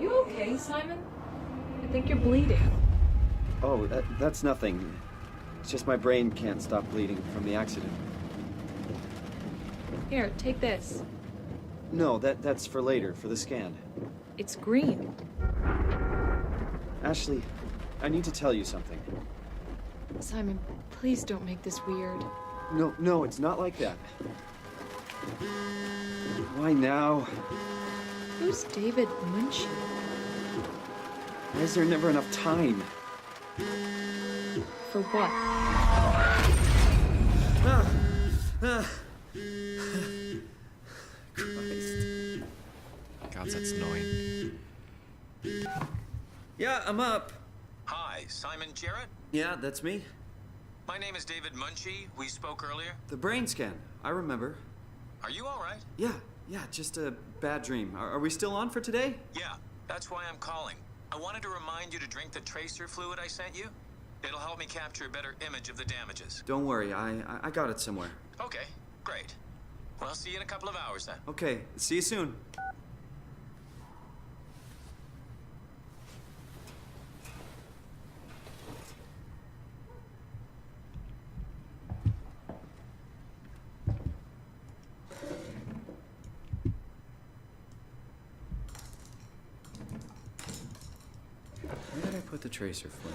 you okay, Simon? I think you're bleeding. Oh, that's nothing. It's just my brain can't stop bleeding from the accident. Here, take this. No, that's for later, for the scan. It's green. Ashley, I need to tell you something. Simon, please don't make this weird. No, it's not like that. Why now? Who's David Munchie? Why is there never enough time? For what? Christ. God, that's annoying. Yeah, I'm up. Hi, Simon Jarrett? Yeah, that's me. My name is David Munchie. We spoke earlier. The brain scan. I remember. Are you all right? Yeah, just a bad dream. Are we still on for today? Yeah, that's why I'm calling. I wanted to remind you to drink the tracer fluid I sent you. It'll help me capture a better image of the damages. Don't worry, I got it somewhere. Okay, great. Well, I'll see you in a couple of hours then. Okay, see you soon. Where did I put the tracer fluid?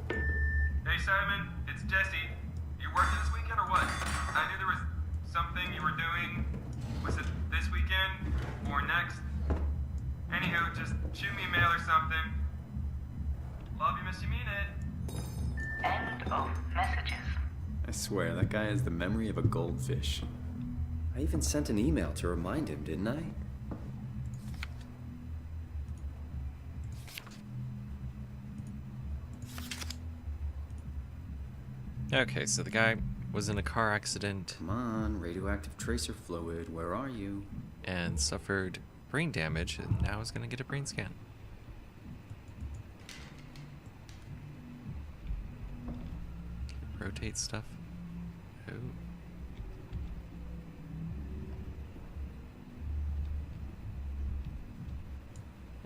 Hey Simon, it's Jesse. You working this weekend or what? I knew there was something you were doing. Was it this weekend or next? Anywho, just shoot me a mail or something. Love you, miss you, mean it. End of messages. I swear, that guy has the memory of a goldfish. I even sent an email to remind him, didn't I? Okay, so the guy was in a car accident Come on, radioactive tracer fluid, where are you? and suffered brain damage, and now is going to get a brain scan. Rotate stuff. Oh.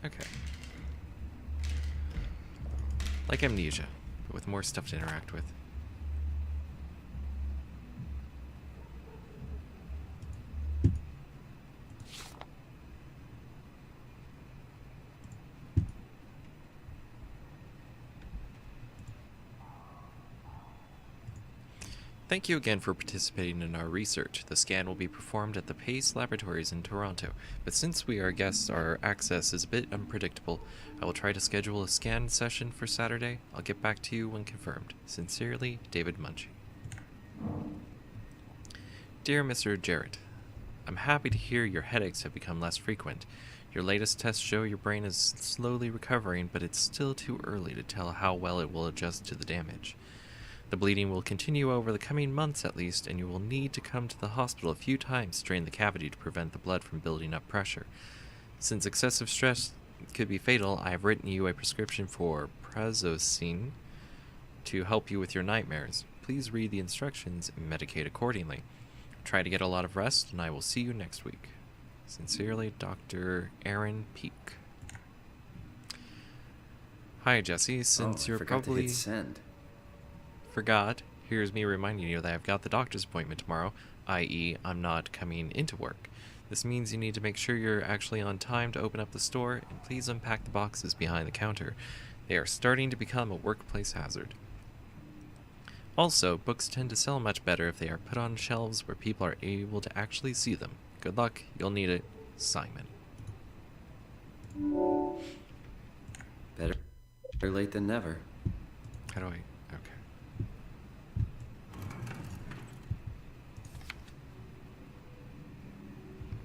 Okay. Like amnesia, but with more stuff to interact with. Thank you again for participating in our research. The scan will be performed at the Pace Laboratories in Toronto, but since we are guests, our access is a bit unpredictable. I will try to schedule a scan session for Saturday. I'll get back to you when confirmed. Sincerely, David Munchie. Dear Mr. Jarrett, I'm happy to hear your headaches have become less frequent. Your latest tests show your brain is slowly recovering, but it's still too early to tell how well it will adjust to the damage. The bleeding will continue over the coming months at least, and you will need to come to the hospital a few times to drain the cavity to prevent the blood from building up pressure. Since excessive stress could be fatal, I have written you a prescription for prazosin to help you with your nightmares. Please read the instructions and medicate accordingly. Try to get a lot of rest, and I will see you next week. Sincerely, Dr. Aaron Peak. Hi, Jesse. Since you're forgot probably... to hit send. Forgot. Here's me reminding you that I've got the doctor's appointment tomorrow, i.e. I'm not coming into work. This means you need to make sure you're actually on time to open up the store, and please unpack the boxes behind the counter. They are starting to become a workplace hazard. Also, books tend to sell much better if they are put on shelves where people are able to actually see them. Good luck. You'll need it. Simon. Better late than never. How do I... Okay.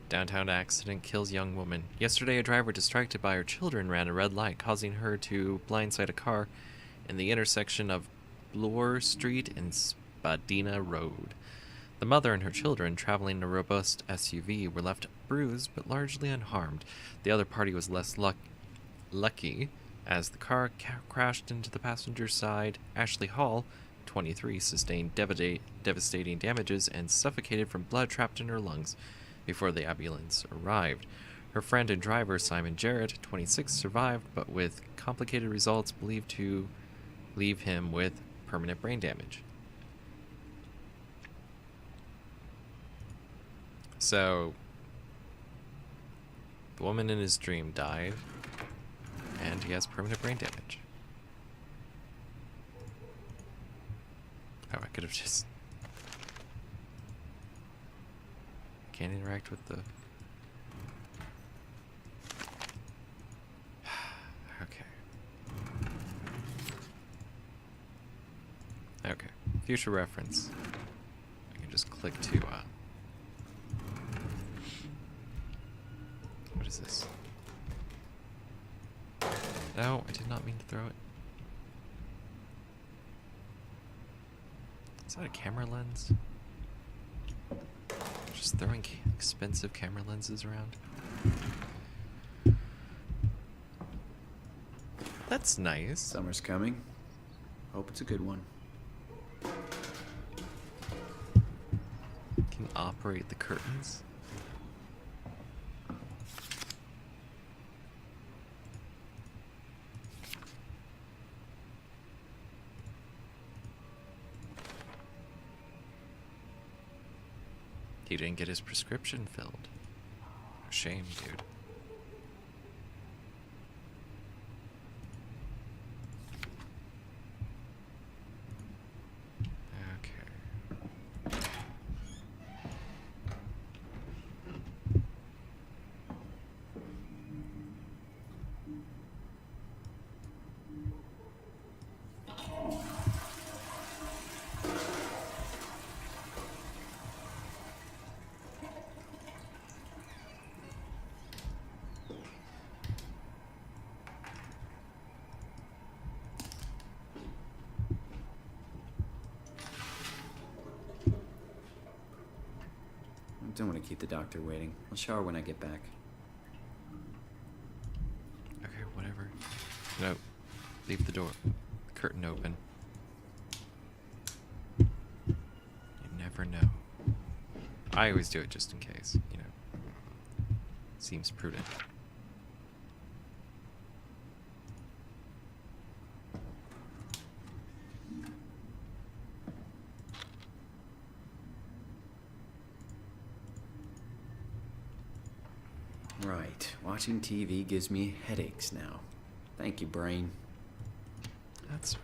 Downtown accident kills young woman. Yesterday, a driver distracted by her children ran a red light, causing her to blindside a car in the intersection of Bloor Street and Spadina Road. The mother and her children, traveling in a robust SUV, were left bruised but largely unharmed. The other party was less lucky, As the car crashed into the passenger side, Ashley Hall, 23, sustained devastating damages and suffocated from blood trapped in her lungs before the ambulance arrived. Her friend and driver, Simon Jarrett, 26, survived, but with complicated results believed to leave him with permanent brain damage. So, the woman in his dream died, and he has permanent brain damage. Oh, I could have just... Can't interact with the... Okay. Okay. Future reference. I can just click to, What is this? No, I did not mean to throw it. Is that a camera lens? Just throwing expensive camera lenses around. That's nice. Summer's coming. Hope it's a good one. Can operate the curtains. He didn't get his prescription filled. Shame, dude. Okay. I don't want to keep the doctor waiting. I'll shower when I get back. Okay, whatever. No. Leave the door. Curtain open. You never know. I always do it just in case, you know. Seems prudent. Right. Watching TV gives me headaches now. Thank you, brain. That's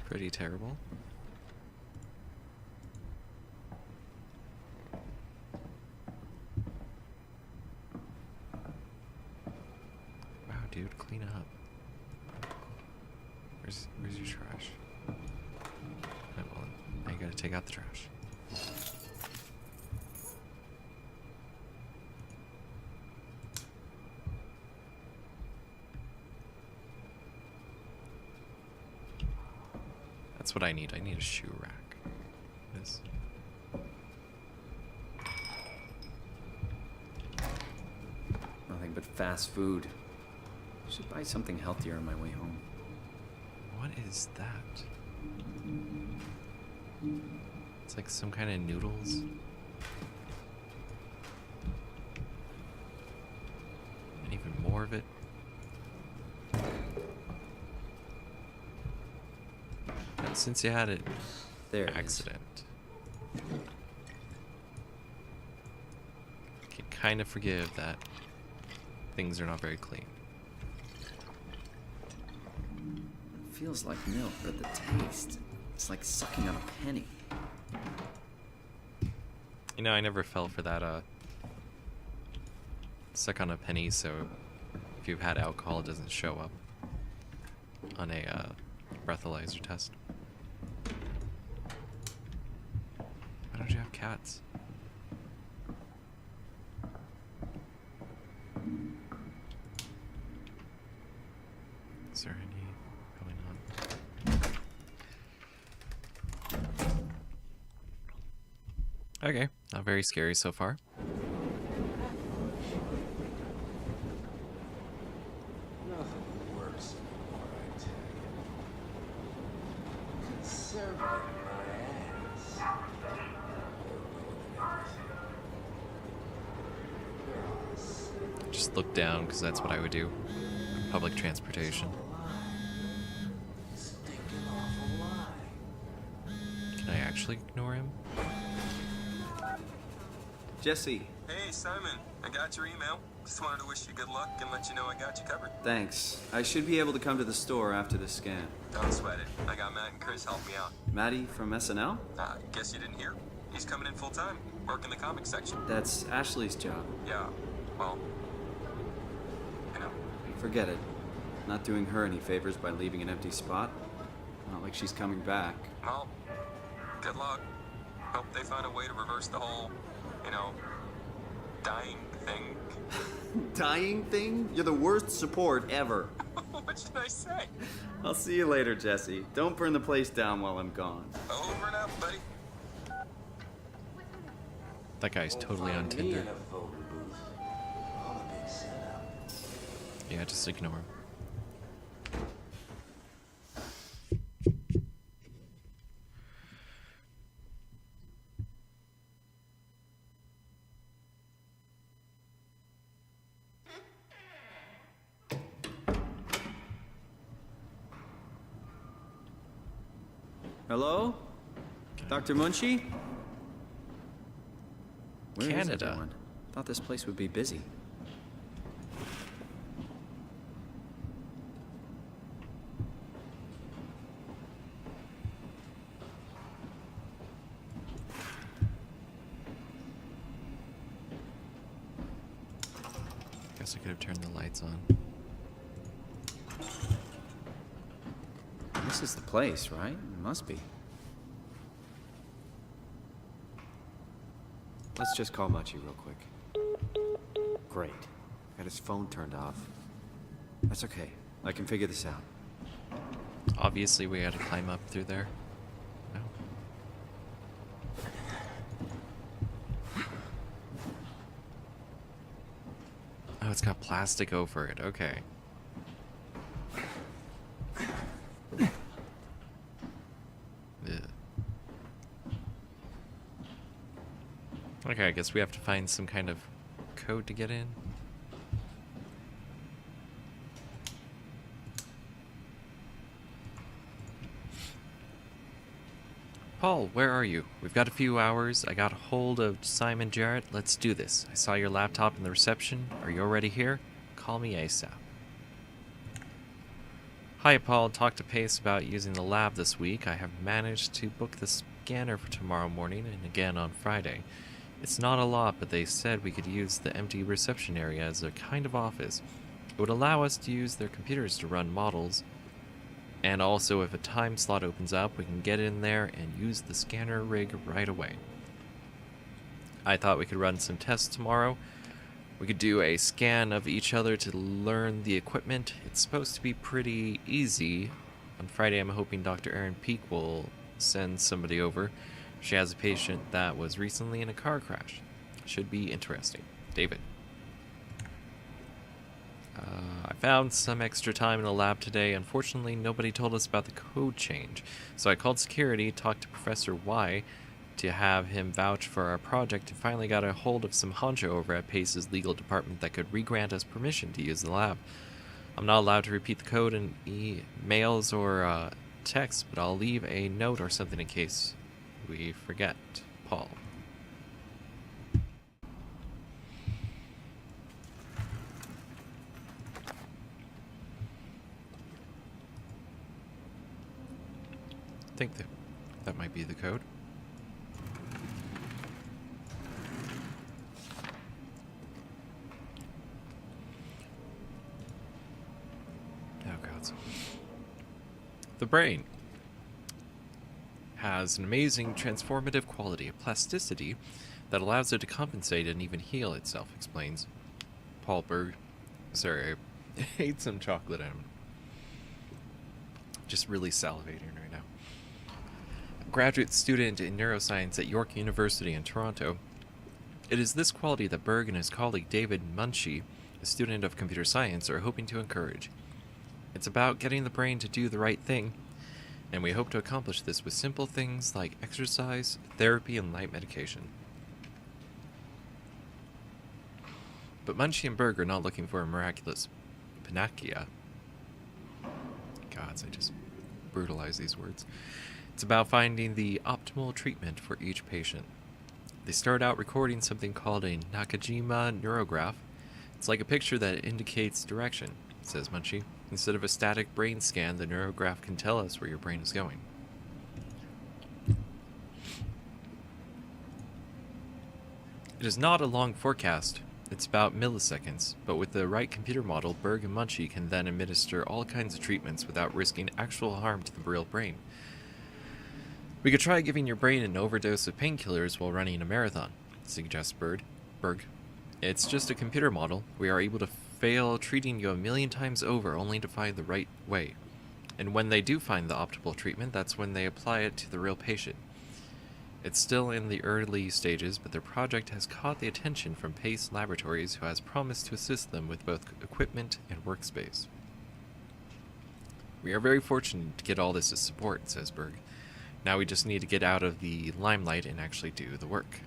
pretty terrible. Wow, dude, clean up. Where's your trash? Oh, well, now you gotta take out the trash. That's what I need. I need a shoe rack. This. Nothing but fast food. Should buy something healthier on my way home. What is that? It's like some kind of noodles. And even more of it. And since you had it There it is. accident, I can kind of forgive that things are not very clean. It feels like milk, but the taste, it's like sucking on a penny. You know, I never fell for that, suck on a penny, so if you've had alcohol, it doesn't show up on a, breathalyzer test. Why don't you have cats? Is there any going on? Okay, not very scary so far. Nothing works. just look down because that's what I would do. Public transportation. Can I actually ignore him? Jesse, Hey, Simon. I got your email. Just wanted to wish you good luck and let you know I got you covered. thanks. I should be able to come to the store after the scan. Don't sweat it. I got Matt and Chris helping me out. Maddie from SNL? Guess you didn't hear? He's coming in full time, working the comic section. That's Ashley's job. Yeah, well, you know. Forget it. Not doing her any favors by leaving an empty spot. Not like she's coming back. Well, good luck. Hope they find a way to reverse the whole, dying thing. Dying thing? You're the worst support ever. What should I say? I'll see you later, Jesse. Don't burn the place down while I'm gone. Over and out, buddy. That guy's totally on Tinder. Yeah, just ignore him. Hello? Dr. Munchie? Where is Canada. everyone? Thought this place would be busy. Guess I could have turned the lights on. This is the place, right? It must be. Let's just call Machi real quick. Great. Got his phone turned off. That's okay. I can figure this out. Obviously, we had to climb up through there. No. Oh, it's got plastic over it. Okay. Ugh. Okay, I guess we have to find some kind of code to get in. Paul, where are you? We've got a few hours. I got a hold of Simon Jarrett. Let's do this. I saw your laptop in the reception. Are you already here? Call me ASAP. Hi, Paul. Talked to Pace about using the lab this week. I have managed to book the scanner for tomorrow morning and again on Friday. It's not a lot, but they said we could use the empty reception area as a kind of office. It would allow us to use their computers to run models. And also, if a time slot opens up, we can get in there and use the scanner rig right away. I thought we could run some tests tomorrow. We could do a scan of each other to learn the equipment. It's supposed to be pretty easy. On Friday, I'm hoping Dr. Erin Peak will send somebody over. She has a patient that was recently in a car crash. Should be interesting. David. I found some extra time in the lab today. Unfortunately, nobody told us about the code change. So I called security, talked to Professor Y to have him vouch for our project, and finally got a hold of some honcho over at Pace's legal department that could re-grant us permission to use the lab. I'm not allowed to repeat the code in emails or text, but I'll leave a note or something in case we forget. Paul. I think that might be the code. Oh gods. The brain has an amazing transformative quality of plasticity that allows it to compensate and even heal itself, explains Paul Berg. Sorry, I ate some chocolate. I'm just really salivating right now. Graduate student in neuroscience at York University in Toronto. It is this quality that Berg and his colleague David Munchie, a student of computer science, are hoping to encourage. It's about getting the brain to do the right thing, and we hope to accomplish this with simple things like exercise, therapy, and light medication. But Munchie and Berg are not looking for a miraculous panacea. Gods, I just brutalize these words. It's about finding the optimal treatment for each patient. They start out recording something called a Nakajima neurograph. It's like a picture that indicates direction, says Munchie. Instead of a static brain scan, the neurograph can tell us where your brain is going. It is not a long forecast. It's about milliseconds, but with the right computer model, Berg and Munchie can then administer all kinds of treatments without risking actual harm to the real brain. We could try giving your brain an overdose of painkillers while running a marathon, suggests Berg. It's just a computer model. We are able to fail treating you 1,000,000 times over only to find the right way. And when they do find the optimal treatment, that's when they apply it to the real patient. It's still in the early stages, but their project has caught the attention from Pace Laboratories, who has promised to assist them with both equipment and workspace. We are very fortunate to get all this as support, says Berg. Now we just need to get out of the limelight and actually do the work.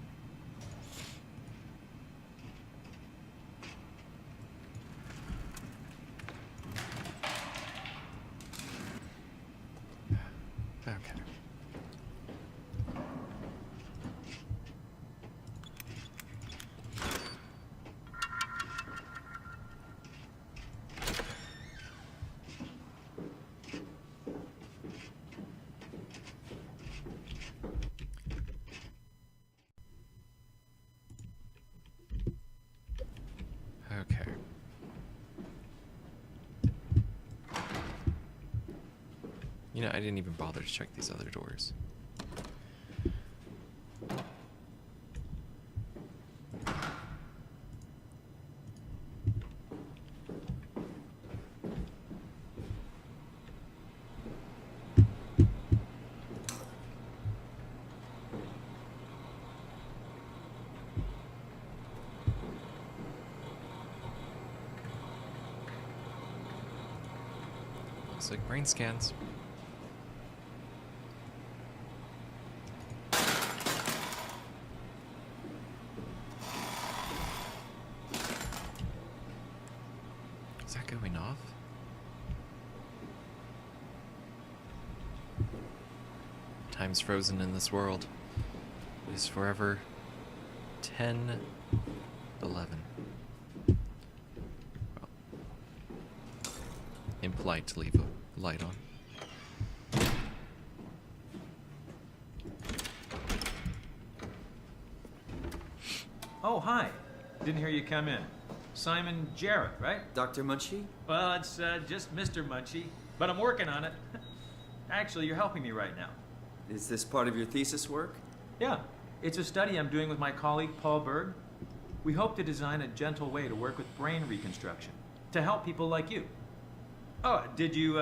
Okay. Okay. You know, I didn't even bother to check these other doors. Looks like brain scans. Is that going off? Time's frozen in this world. It is forever 10:11. Well, impolite to leave a light on. Oh, hi. Didn't hear you come in. Simon Jarrett, right? Dr. Munchie? Well, it's just Mr. Munchie, but I'm working on it. Actually, you're helping me right now. Is this part of your thesis work? Yeah, it's a study I'm doing with my colleague Paul Berg. We hope to design a gentle way to work with brain reconstruction to help people like you. Oh, did you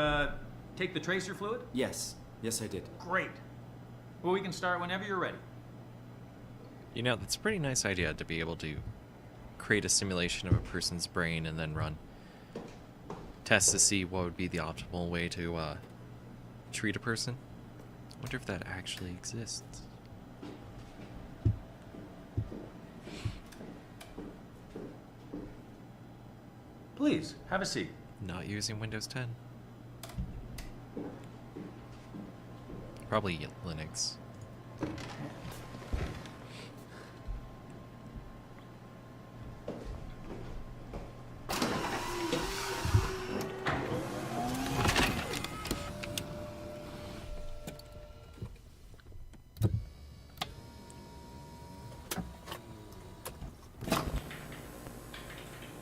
take the tracer fluid? Yes. Yes, I did. Great. Well, we can start whenever you're ready. You know, that's a pretty nice idea to be able to create a simulation of a person's brain and then run tests to see what would be the optimal way to treat a person. I wonder if that actually exists. Please, have a seat. Not using Windows 10. Probably Linux.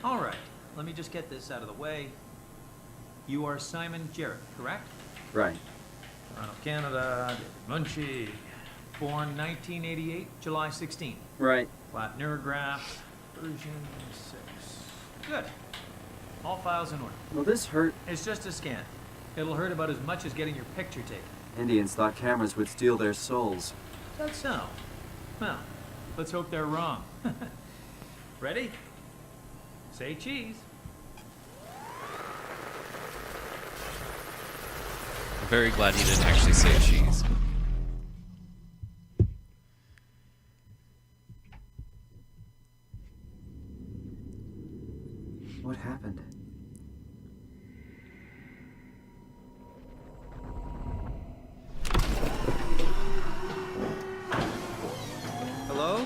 All right, let me just get this out of the way. You are Simon Jarrett, correct? Right. Toronto, Canada, David Munchie. Born 1988, July 16. Right. Flat neurograph, version 6. Good. All files in order. Well, this hurt. It's just a scan. It'll hurt about as much as getting your picture taken. Indians thought cameras would steal their souls. That's so. Well, let's hope they're wrong. Ready? Say cheese. I'm very glad he didn't actually say cheese. What happened? Hello?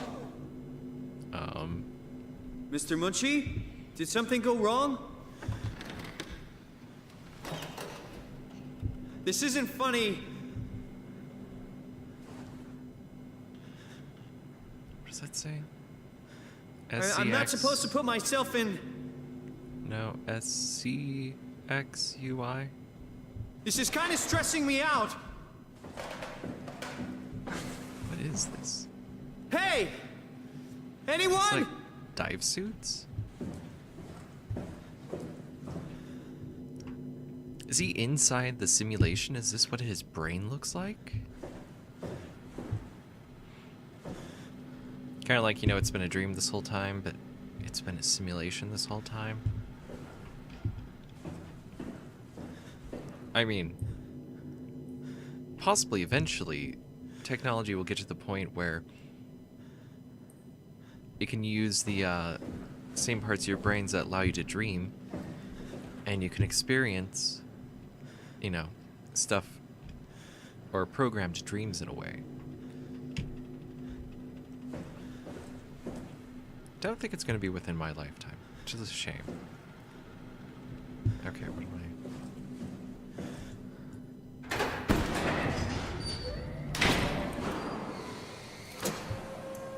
Mr. Munchie? Did something go wrong? This isn't funny. What does that say? I'm not supposed to put myself in... No, SCXUI? This is kind of stressing me out. What is this? Hey! Anyone? It's like dive suits? Is he inside the simulation? Is this what his brain looks like? Kind of like, you know, it's been a dream this whole time, but it's been a simulation this whole time. I mean, possibly eventually, technology will get to the point where it can use the same parts of your brains that allow you to dream, and you can experience, you know, stuff or programmed dreams in a way. Don't think it's going to be within my lifetime, which is a shame. Okay, what am I...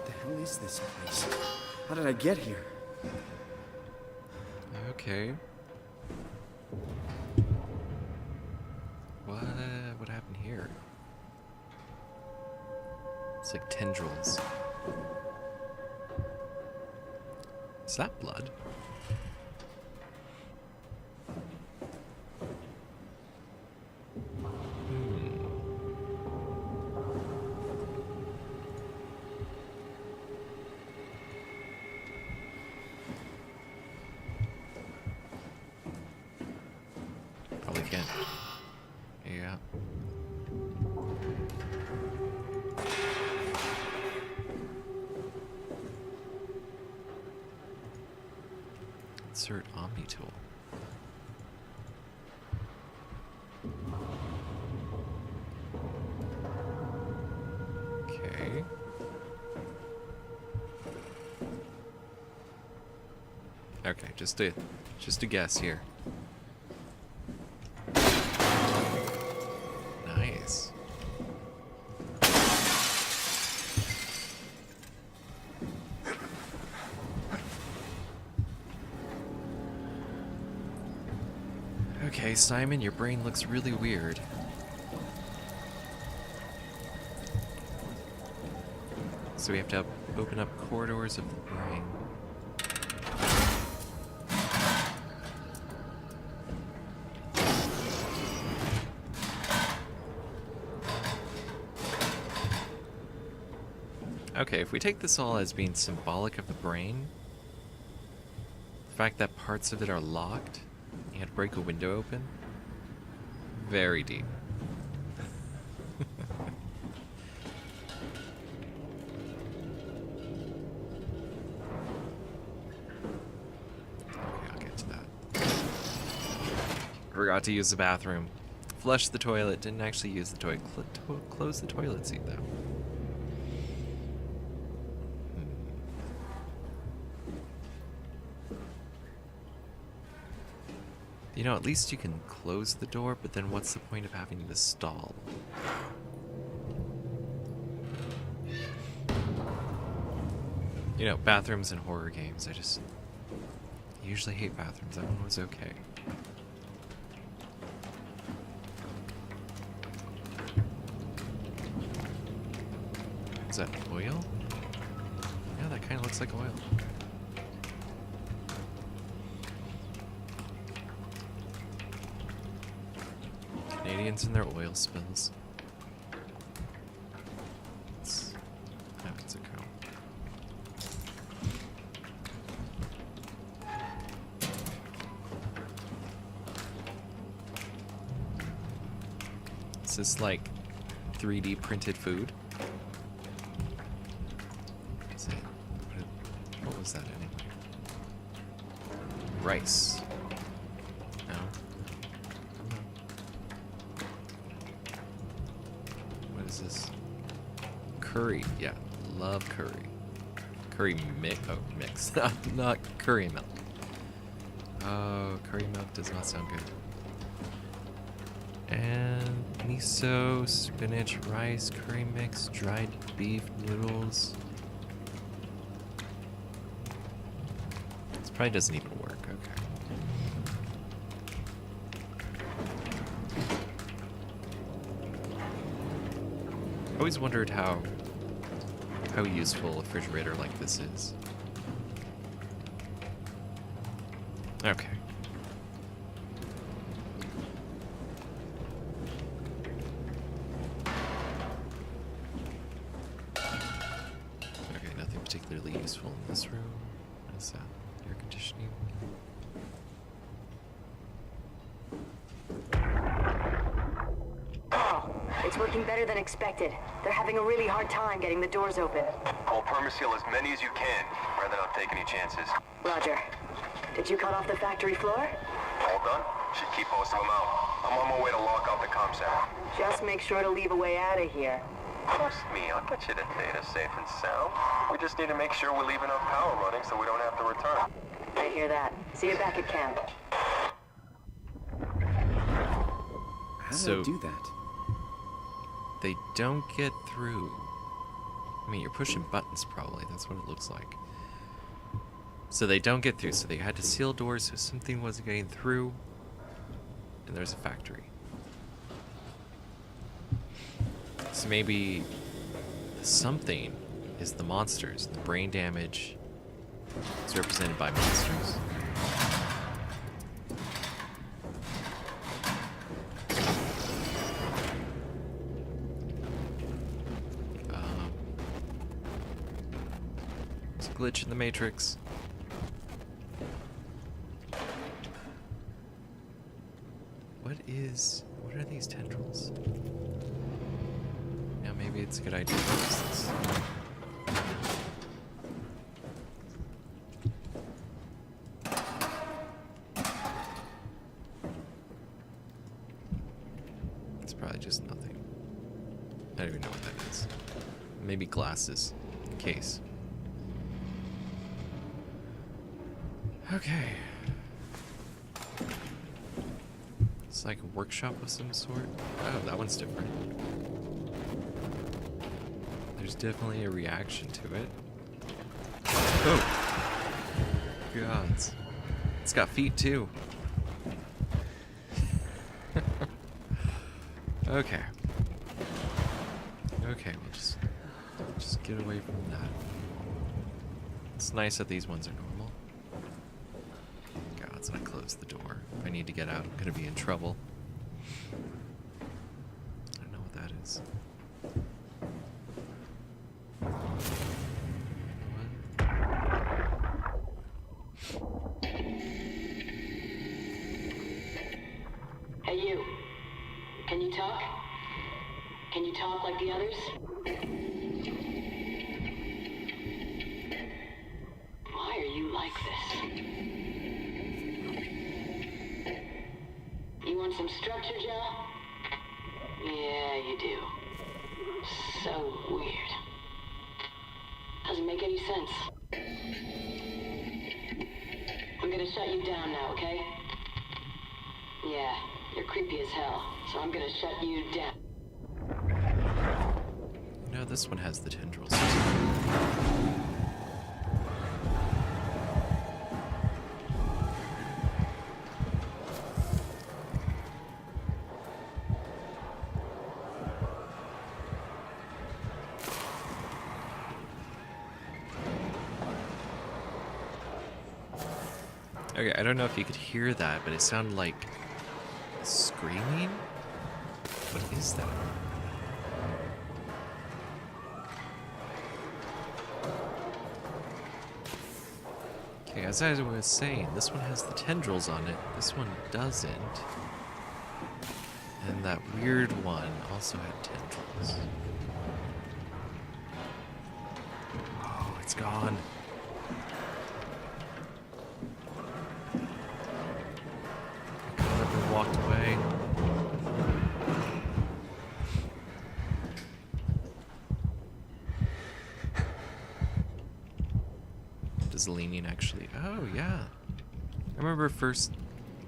The hell is this place? How did I get here? Okay. What happened here? It's like tendrils. Is that blood? Probably can't. Yeah. Insert Omni tool. Okay. Okay, just a guess here. Nice. Okay, Simon, your brain looks really weird. So we have to open up corridors of the brain. Okay, if we take this all as being symbolic of the brain, the fact that parts of it are locked, you had to break a window open, very deep. Okay, I'll get to that. Forgot to use the bathroom. Flushed the toilet, didn't actually use the toilet. Close the toilet seat though. You know, at least you can close the door, but then what's the point of having to stall? You know, bathrooms in horror games, I usually hate bathrooms. That one was okay. Is that oil? Yeah, that kind of looks like oil. Canadians and their oil spills. It's a comb. Is this like 3D printed food? Is it? What was that anyway? rice. No. What is this? Curry. Yeah, love curry. Curry mix. Oh, mix. Not curry milk. Oh, curry milk does not sound good. And miso, spinach, rice, curry mix, dried beef noodles. This probably doesn't even work. Okay. I always wondered how useful a refrigerator like this is. Okay. Okay, nothing particularly useful in this room. What's that? Air conditioning. It's working better than expected. They're having a really hard time getting the doors open. I'll permaseal as many as you can, rather not take any chances. Roger. Did you cut off the factory floor? All done? Should keep most of them out. I'm on my way to lock out the comm center. Just make sure to leave a way out of here. Trust me, I'll get you the data safe and sound. We just need to make sure we leave enough power running so we don't have to return. I hear that. See you back at camp. How did So- I do that? They don't get through. I mean, you're pushing buttons probably. That's what it looks like. So they don't get through. So they had to seal doors so something wasn't getting through. And there's a factory. So maybe something is the monsters. The brain damage is represented by monsters. There's a glitch in the Matrix. What are these tendrils? Yeah, maybe it's a good idea to use this. It's probably just nothing. I don't even know what that is. Maybe glasses. Case. Okay. It's like a workshop of some sort. Oh, that one's different. There's definitely a reaction to it. Oh! Gods. It's got feet too. Okay. Okay, we'll just get away from that. It's nice that these ones are normal. Gods, I closed the door. If I need to get out, I'm gonna be in trouble. I don't know what that is. Hey, you. Can you talk? Can you talk like the others? Why are you like this? You want some structure, Joe? Yeah, you do. So weird. Doesn't make any sense. I'm gonna shut you down now, okay? Yeah, you're creepy as hell, so I'm gonna shut you down. No, this one has the tendrils. Okay, I don't know if you could hear that, but it sounded like screaming? What is that? Okay, as I was saying, this one has the tendrils on it, this one doesn't. And that weird one also had tendrils. Oh, it's gone. Does leaning actually... Oh, yeah. I remember first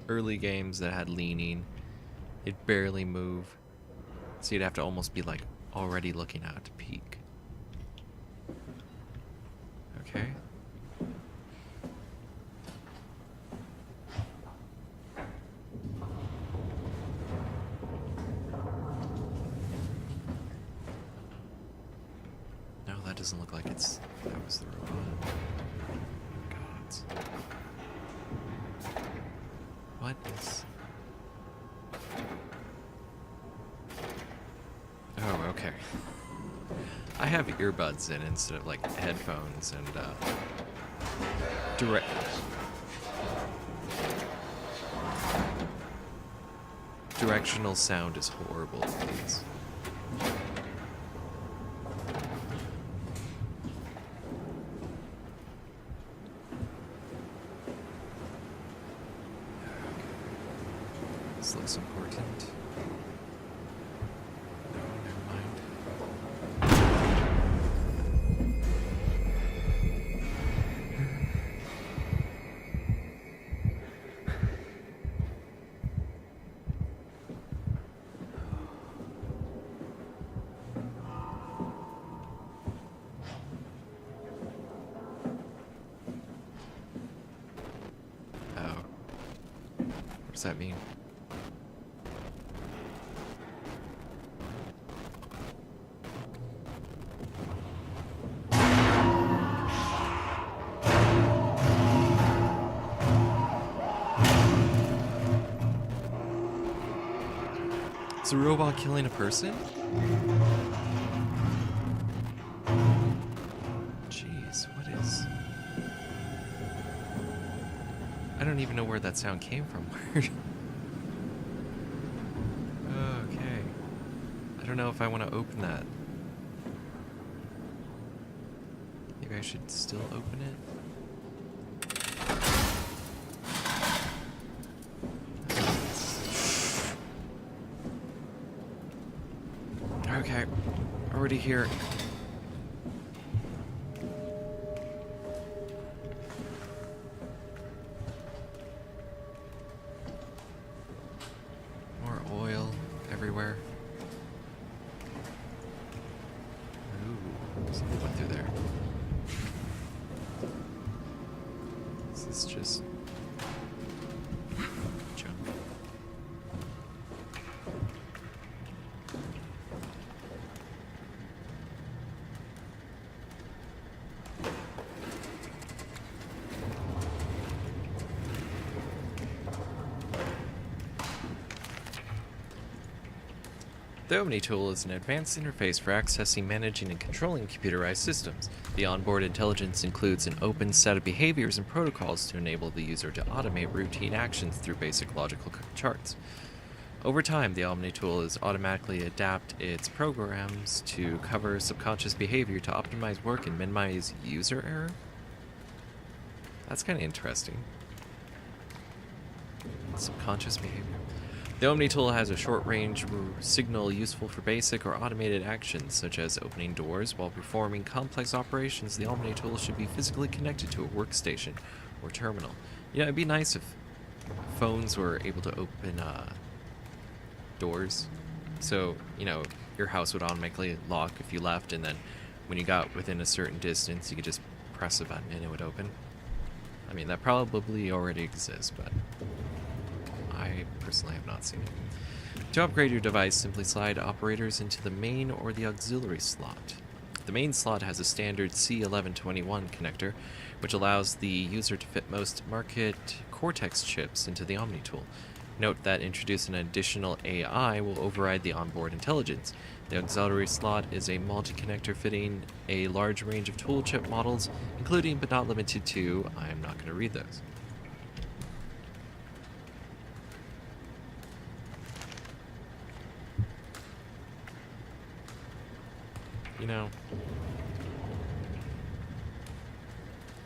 early games that had leaning. It'd barely move. So you'd have to almost be like already looking out to peek. Okay. No, that doesn't look like it's... That was the robot. Gods. What is... Oh, okay. I have earbuds in instead of like headphones and directional sound is horrible, please. This looks important. No, never mind. Oh. What does that mean? Is a robot killing a person? Jeez, what is... I don't even know where that sound came from. Okay. I don't know if I want to open that. Maybe I should still open it? Okay, already here. More oil everywhere. Ooh, something went through there. This is just junk. The Omni tool is an advanced interface for accessing, managing, and controlling computerized systems. The onboard intelligence includes an open set of behaviors and protocols to enable the user to automate routine actions through basic logical charts. Over time, the Omni tool is automatically adapt its programs to cover subconscious behavior to optimize work and minimize user error. That's kind of interesting. Subconscious behavior. The Omni tool has a short-range signal useful for basic or automated actions, such as opening doors. While performing complex operations, the Omni tool should be physically connected to a workstation or terminal. You know, it'd be nice if phones were able to open doors. So, you know, your house would automatically lock if you left, and then when you got within a certain distance, you could just press a button and it would open. I mean, that probably already exists, but I personally have not seen it. To upgrade your device, simply slide operators into the main or the auxiliary slot. The main slot has a standard C1121 connector, which allows the user to fit most market Cortex chips into the Omni tool. Note that introducing an additional AI will override the onboard intelligence. The auxiliary slot is a multi-connector fitting a large range of tool chip models, including but not limited to... I am not going to read those. You know,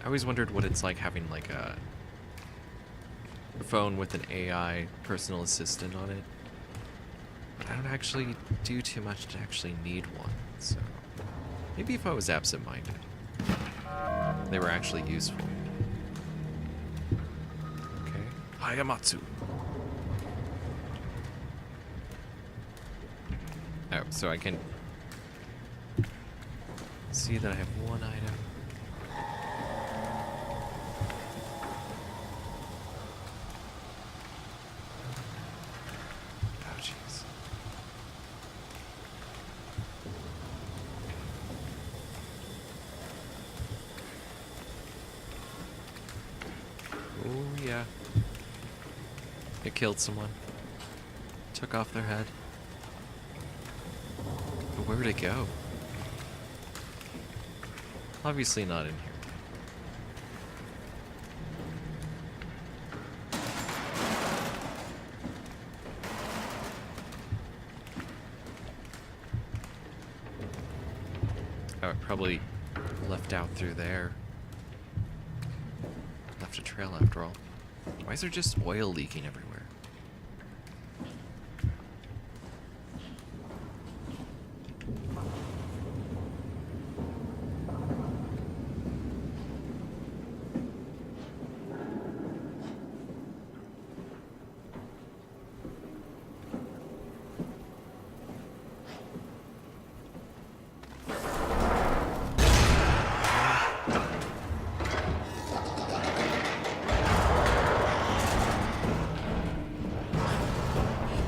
I always wondered what it's like having like a phone with an AI personal assistant on it. But I don't actually do too much to actually need one, so maybe if I was absent-minded, they were actually useful. Hayamatsu. Oh, so I can see that I have one item. Oh, jeez. Oh, yeah. It killed someone. Took off their head. But where'd it go? Obviously not in here. Oh, it probably left out through there. Left a trail after all. Why is there just oil leaking everywhere?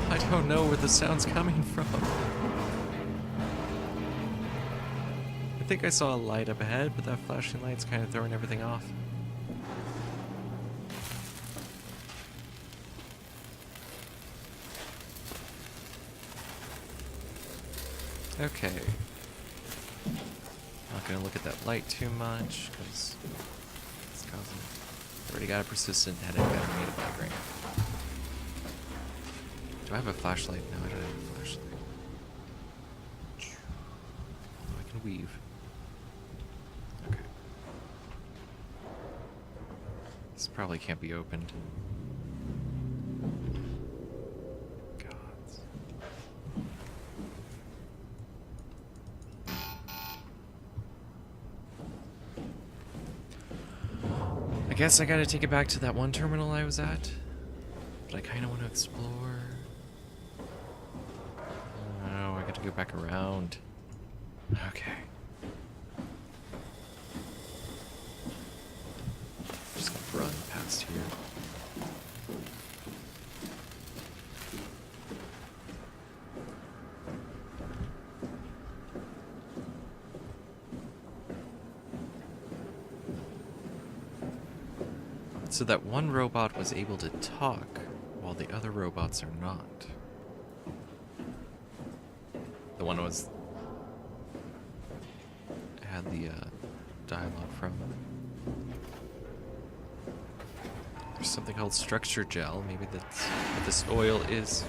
I don't know where the sound's coming from. I think I saw a light up ahead, but that flashing light's kind of throwing everything off. Okay. Not gonna look at that light too much, because it's causing... Already got a persistent headache that I need a migraine. Do I have a flashlight? No, I don't have a flashlight. Oh, I can weave. Okay. This probably can't be opened. Gods. I guess I gotta take it back to that one terminal I was at. But I kinda want to explore. Oh, I gotta go back around. Okay. Just gonna run past here. So that one robot was able to talk, while the other robots are not. The one was... had the dialogue from. There's something called structure gel. Maybe that's what this oil is.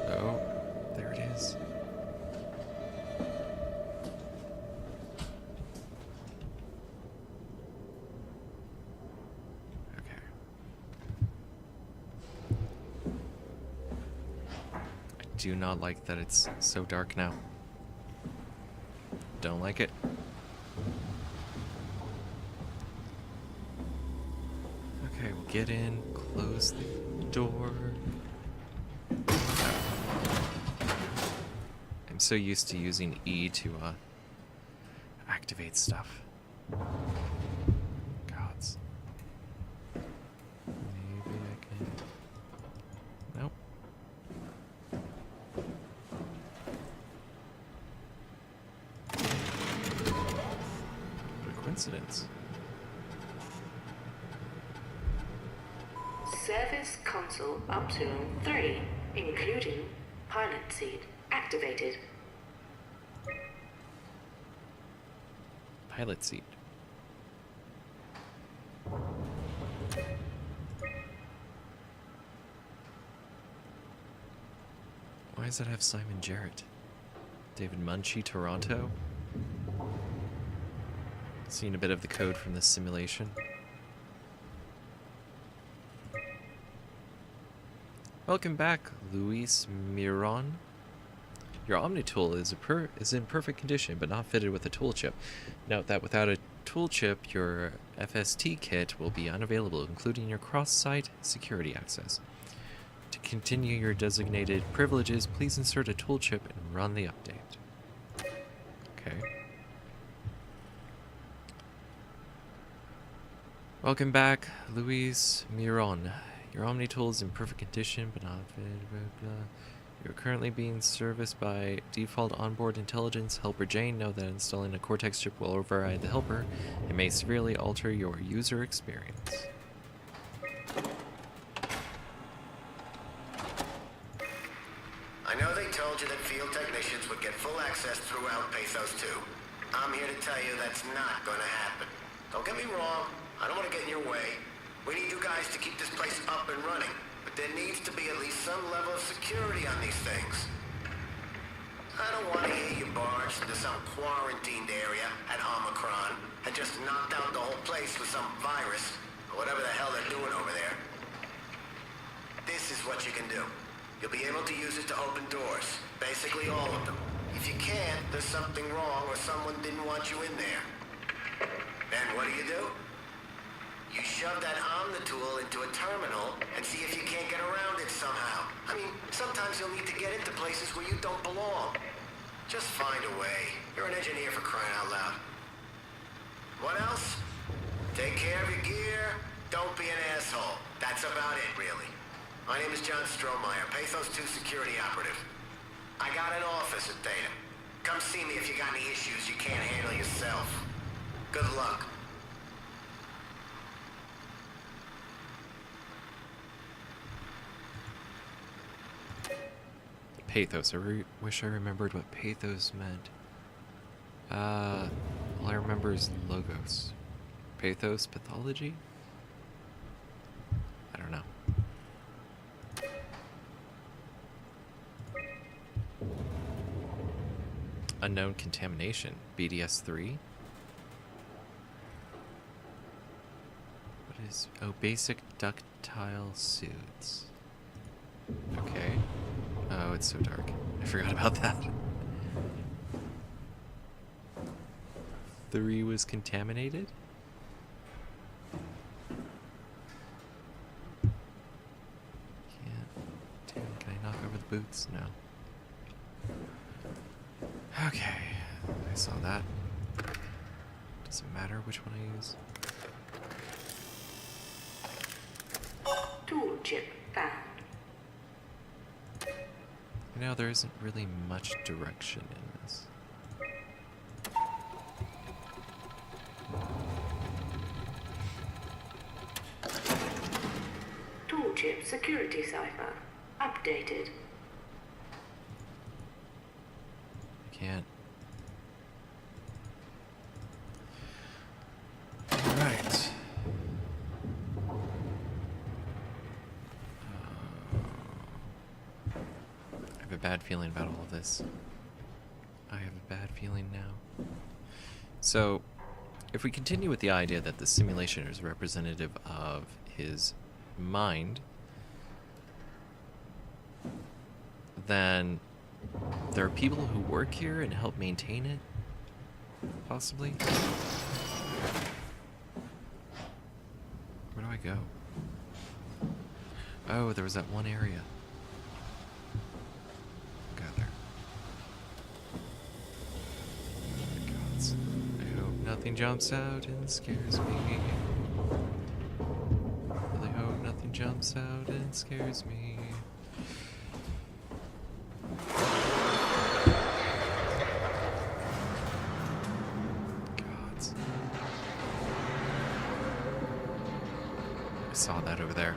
Oh, there it is. Do not like that it's so dark now. Don't like it. Okay, we'll get in, close the door. I'm so used to using E to activate stuff. Gods. Maybe I can... Nope. Coincidence. Service console Upsilon 3, including pilot seat, activated. Pilot seat. Why does that have Simon Jarrett? David Munchie, Toronto? Seen a bit of the code from this simulation. Welcome back, Luis Miron. Your Omni tool is in perfect condition, but not fitted with a tool chip. Note that without a toolchip, your FST kit will be unavailable, including your cross-site security access. To continue your designated privileges, please insert a toolchip and run the update. Okay. Welcome back, Luis Miron. Your Omni tool is in perfect condition, but not You're currently being serviced by default onboard intelligence helper Jane. Know that installing a Cortex chip will override the helper and may severely alter your user experience. I know they told you that field technicians would get full access throughout Pathos 2. I'm here to tell you that's not going to happen. Don't get me wrong, I don't want to get in your way. We need you guys to keep this place up and running, but there needs to be at least some level of security on these things. I don't want to hear you barge into some quarantined area at Omicron and just knocked out the whole place with some virus, or whatever the hell they're doing over there. This is what you can do. You'll be able to use it to open doors, basically all of them. If you can't, there's something wrong or someone didn't want you in there. Then what do? You shove that Omnitool into a terminal and see if you can't get around it somehow. I mean, sometimes you'll need to get into places where you don't belong. Just find a way. You're an engineer, for crying out loud. What else? Take care of your gear. Don't be an asshole. That's about it, really. My name is John Strohmeyer, Pathos 2 security operative. I got an office at Theta. Come see me if you got any issues you can't handle yourself. Good luck. Pathos. I wish I remembered what pathos meant. All I remember is logos. Pathos? Pathology? I don't know. Unknown contamination. BDS-3? What is... Oh, basic ductile suits. Okay. Oh, it's so dark. I forgot about that. 3 was contaminated? Can I knock over the boots? No. Okay. I saw that. Doesn't matter which one I use. Tool chip found. You know, there isn't really much direction in this. Tool chip security cipher updated. Can't. Alright. I have a bad feeling about all of this. I have a bad feeling now. So, if we continue with the idea that the simulation is representative of his mind, then there are people who work here and help maintain it, possibly. Where do I go? Oh, there was that one area. Got there. Oh my gods. I hope nothing jumps out and scares me. Really hope nothing jumps out and scares me. Saw that over there.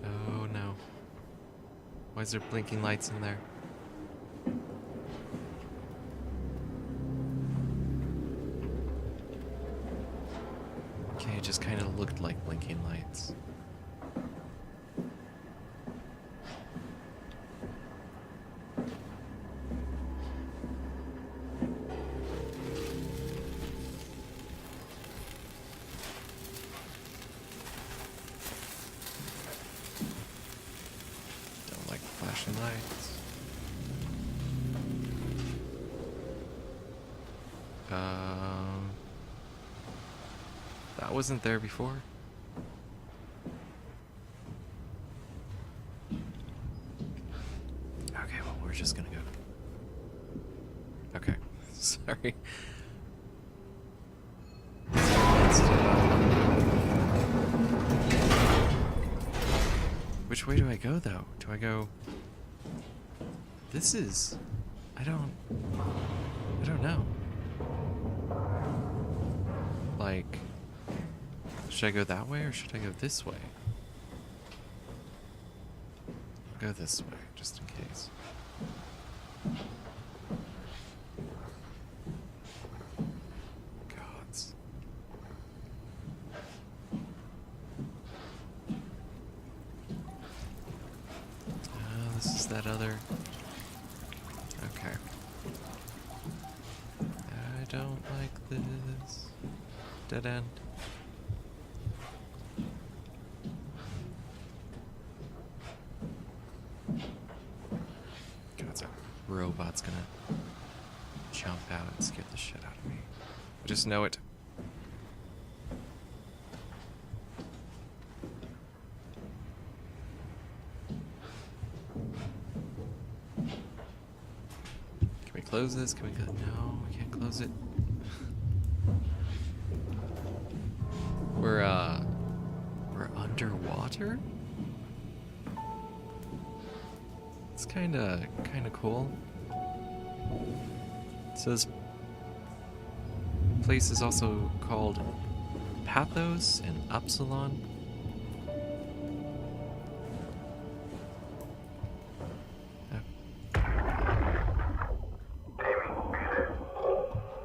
Oh no. Why is there blinking lights in there? It just kind of looked like blinking lights. lights. That wasn't there before. Okay, well, we're just gonna go. Okay, sorry. Which way do I go, though? Do I go... This is... I don't know. Like... Should I go that way or should I go this way? I'll go this way, just in case. Gods. This is that other... Okay. I don't like this. Dead end. God, that robot's gonna jump out and scare the shit out of me. I just know it. Can we close this? Can we go? No, we can't close it. We're underwater? It's kinda cool. So this place is also called Pathos and Upsilon.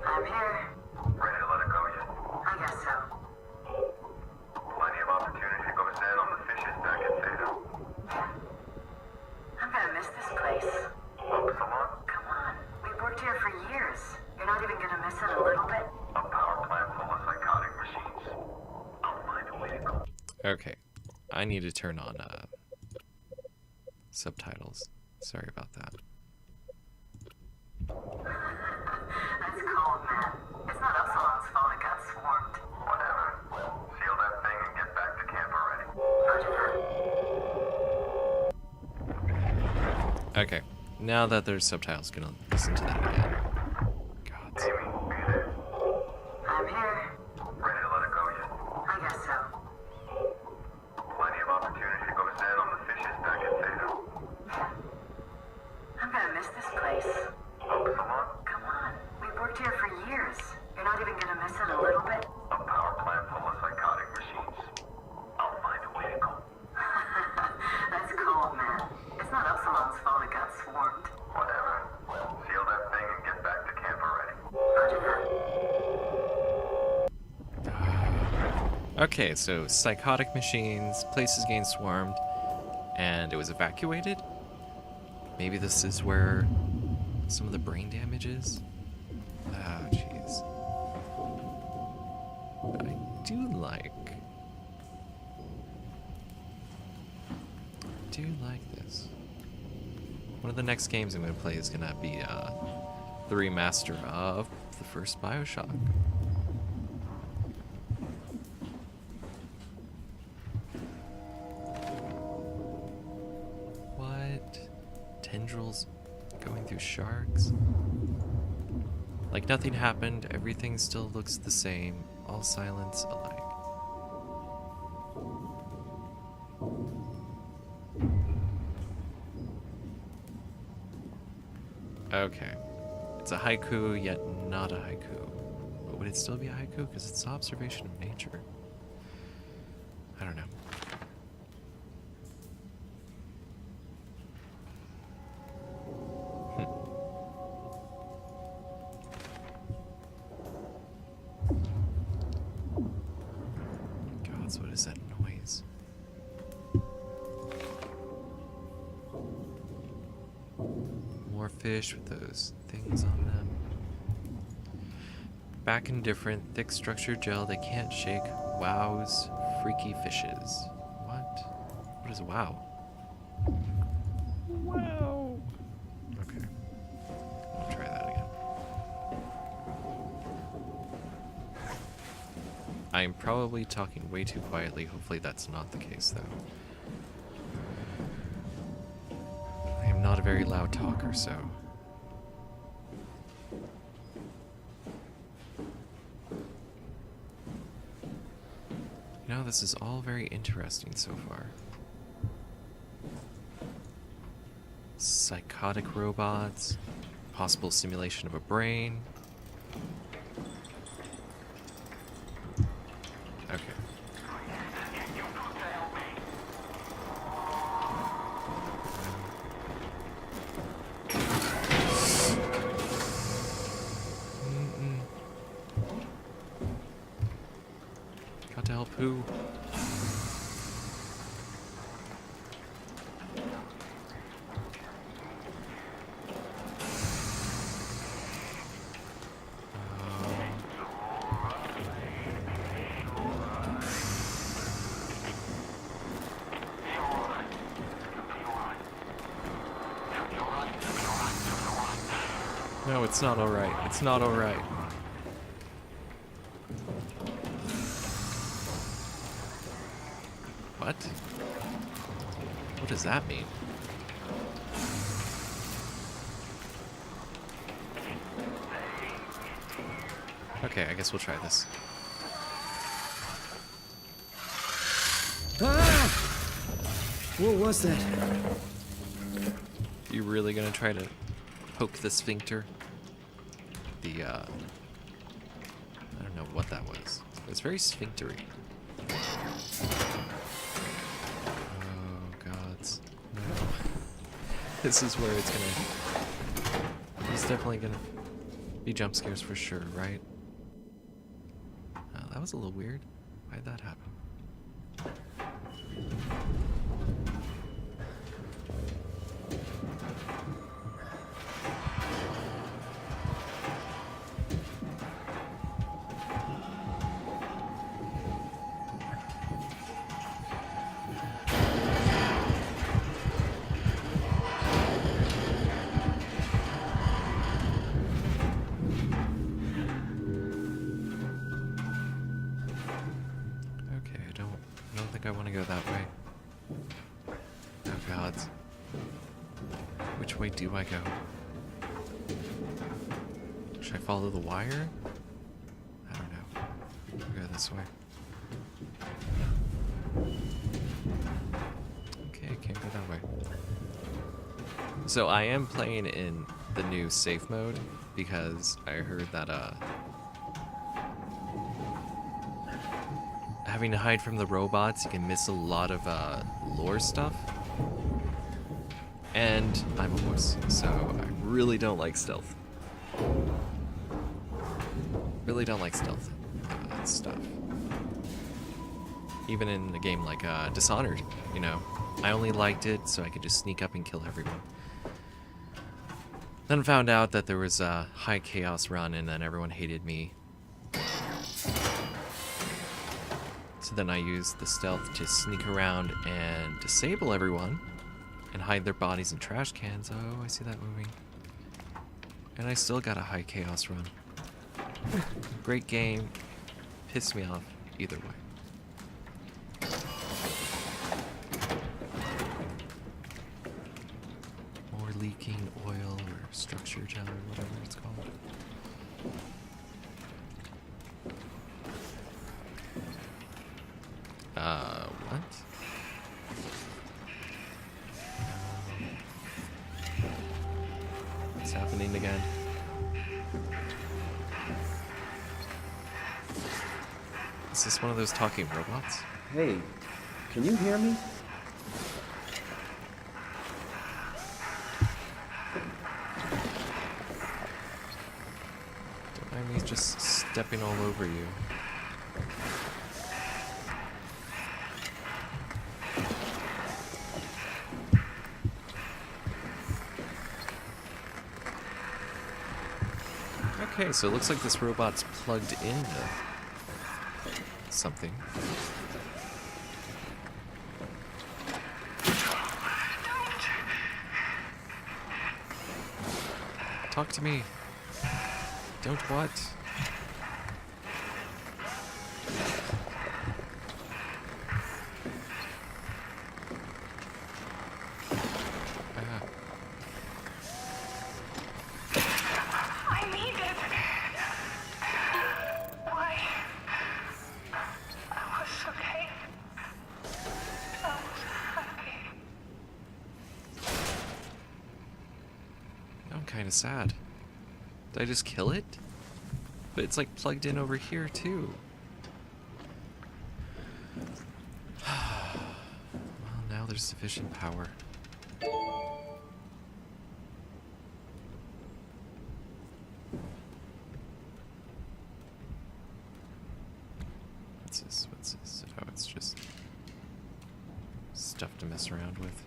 I'm here. Ready to let it go yet? I guess so. Plenty of opportunity to go stand on the fishes back at Theta. I'm gonna miss this place. Upsilon? Come on. We've worked here for years. You're not even gonna miss it a little bit? A power plant full of psychotic machines. I'll find a way to go. Okay, I need to turn on subtitles. Sorry about that. That's cold, man. It's not Upsilon's fault it got swarmed. Whatever. Seal that thing and get back to camp already. Roger that. Okay, now that there's subtitles, gonna listen to that again. Gods. Amy, be there. I'm here. Ready to let it go yet? I guess so. Plenty of opportunity to go stand on the fishes back at Theta. I'm gonna miss this place. Upsilon? Come on. We've worked here for years. You're not even gonna miss it a little bit? A power plant full of psychotic machines. I'll find a way to go. That's cold, man. It's not Upsilon's fault it got swarmed. Whatever. Seal that thing and get back to camp already. Roger that. Okay, so psychotic machines, places getting swarmed, and it was evacuated? Maybe this is where some of the brain damage is? Oh, jeez. I do like this. One of the next games I'm going to play is going to be the remaster of the first BioShock. What? Tendrils going through sharks? Like nothing happened, everything still looks the same, all silence alike. Okay. It's a haiku, yet not a haiku. But would it still be a haiku? Because it's an observation of nature. I don't know. Gods, what is that noise? More fish with those things on them. Back and different, thick structured gel they can't shake. Wow's freaky fishes. What? What is wow? Wow. I'm probably talking way too quietly. Hopefully that's not the case, though. I am not a very loud talker, so... You know, this is all very interesting so far. Psychotic robots, possible simulation of a brain. Okay. Got to help who? No, it's not alright. It's not alright. What? What does that mean? Okay, I guess we'll try this. Ah! What was that? You really gonna try to poke the sphincter? The, I don't know what that was. It's very sphinctery. Oh, gods. No. This is where it's gonna... There's definitely gonna be jump scares for sure, right? Oh, that was a little weird. Why did that happen? I want to go that way. Oh god. Which way do I go? Should I follow the wire? I don't know. I'll go this way. Okay, I can't go that way. So I am playing in the new safe mode because I heard that having to hide from the robots, you can miss a lot of lore stuff. And I'm a wuss, so I really don't like stealth. Really don't like stealth stuff. Even in a game like Dishonored, you know. I only liked it so I could just sneak up and kill everyone. Then found out that there was a high chaos run and then everyone hated me. So then I used the stealth to sneak around and disable everyone and hide their bodies in trash cans. Oh, I see that moving. And I still got a high chaos run. Great game. Pissed me off either way. More leaking oil or structure gel or whatever it's called. What? What's happening again? Is this one of those talking robots? Hey, can you hear me? Don't mind me just stepping all over you. Okay, so it looks like this robot's plugged into something. Talk to me. Don't what? kind of sad. Did I just kill it? But it's like plugged in over here too. Well, now there's sufficient power. What's this? What's this? Oh, it's just stuff to mess around with.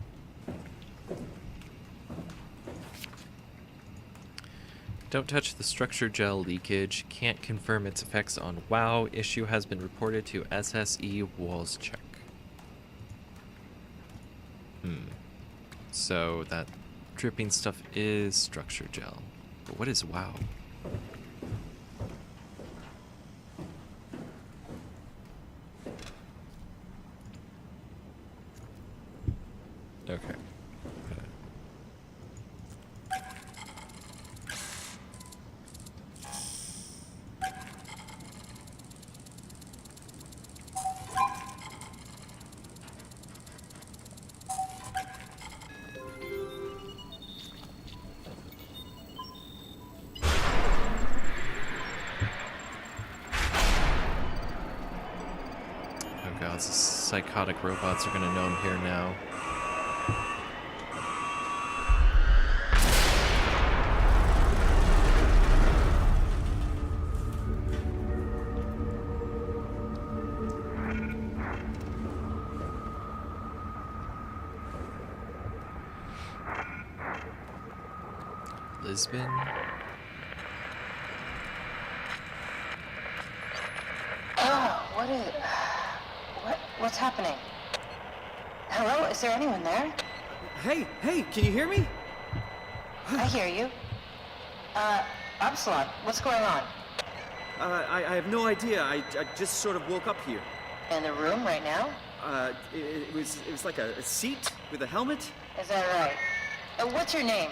Don't touch the structure gel leakage. Can't confirm its effects on WoW. Issue has been reported to SSE Walls Check. So that dripping stuff is structure gel. But what is WoW? Okay. Oh god, these psychotic robots are gonna know I'm here now. Lisbon? Oh, what's happening? Hello, is there anyone there? Hey, can you hear me? I hear you. Upsilon, what's going on? I have no idea. I just sort of woke up here. In the room right now? It was like a seat with a helmet. Is that right? What's your name?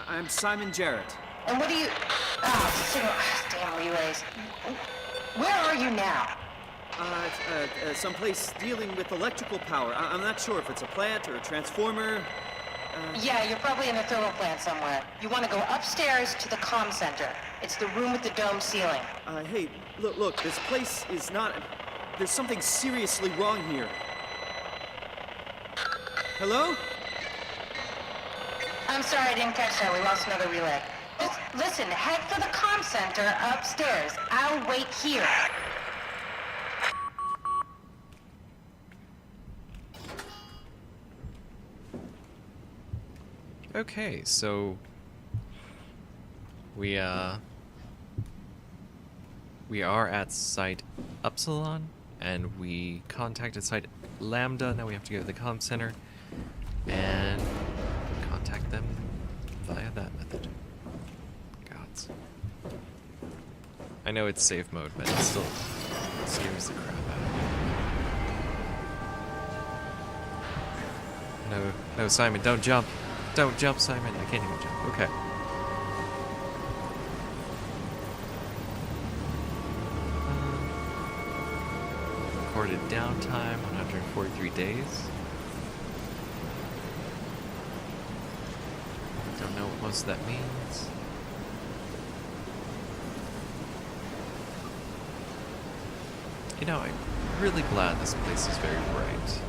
I'm Simon Jarrett. And what do you... damn relays. Where are you now? Someplace dealing with electrical power. I'm not sure if it's a plant or a transformer. Yeah, you're probably in a thermal plant somewhere. You want to go upstairs to the comm center. It's the room with the dome ceiling. Hey, look, this place is not... There's something seriously wrong here. Hello? I'm sorry, I didn't catch that. We lost another relay. Just listen, head for the comm center upstairs. I'll wait here. Okay, so we are at site Upsilon, and we contacted site Lambda. Now we have to go to the comm center and contact them via that method. Gods. I know it's safe mode, but it still scares the crap out of me. No, Simon, don't jump. Don't jump, Simon. I can't even jump. Okay. Recorded downtime, 143 days. Don't know what most of that means. You know, I'm really glad this place is very bright.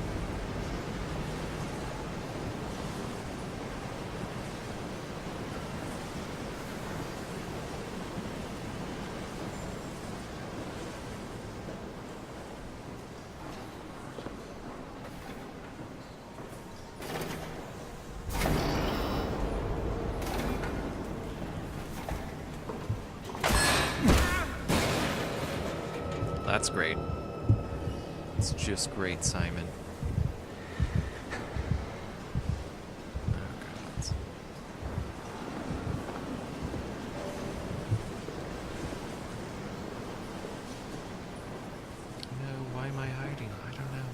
That's great. It's just great, Simon. Oh, God. No, why am I hiding? I don't know.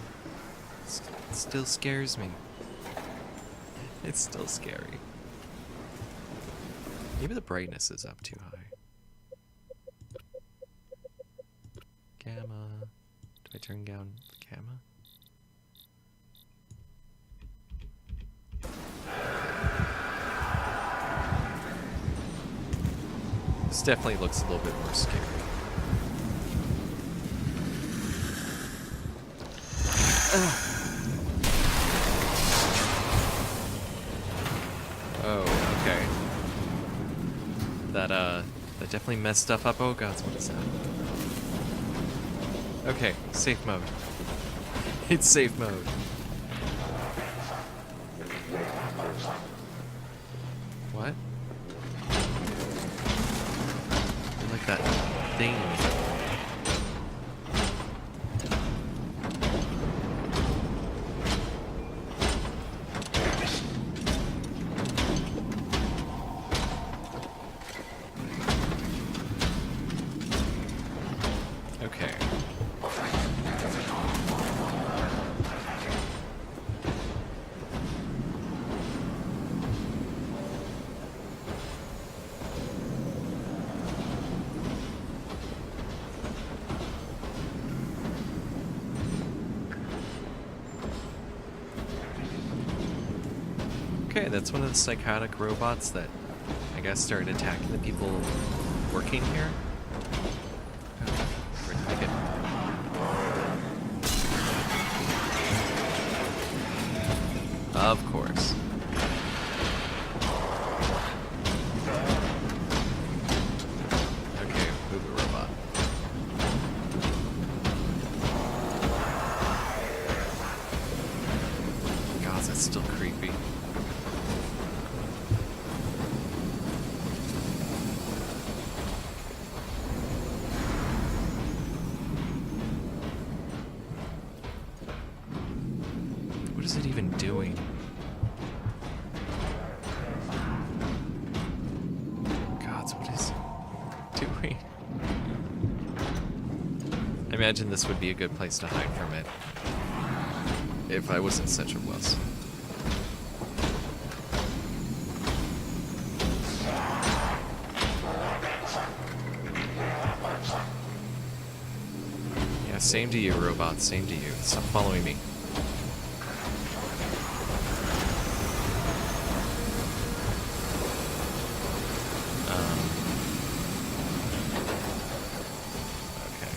It still scares me. It's still scary. Maybe the brightness is up too high. Gamma. Do I turn down the gamma? This definitely looks a little bit more scary. Oh, okay. That definitely messed stuff up. Oh god, what is that? Okay, safe mode. It's safe mode. What? I like that thing. Okay. Okay, that's one of the psychotic robots that I guess started attacking the people working here. Where did I get? Of course. Okay, Uber robot. God, that's still creepy. What is it even doing? God, what is it doing? I imagine this would be a good place to hide from it. If I wasn't such a wuss. Yeah, same to you, robot. Same to you. Stop following me. Okay.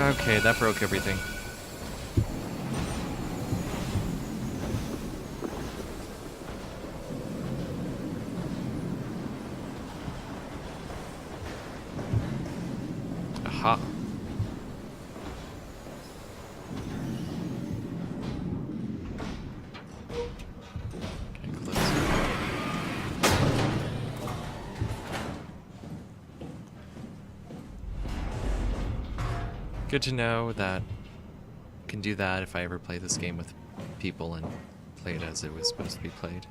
Okay, that broke everything. Aha. Okay, close. Good to know that I can do that if I ever play this game with people and play it as it was supposed to be played.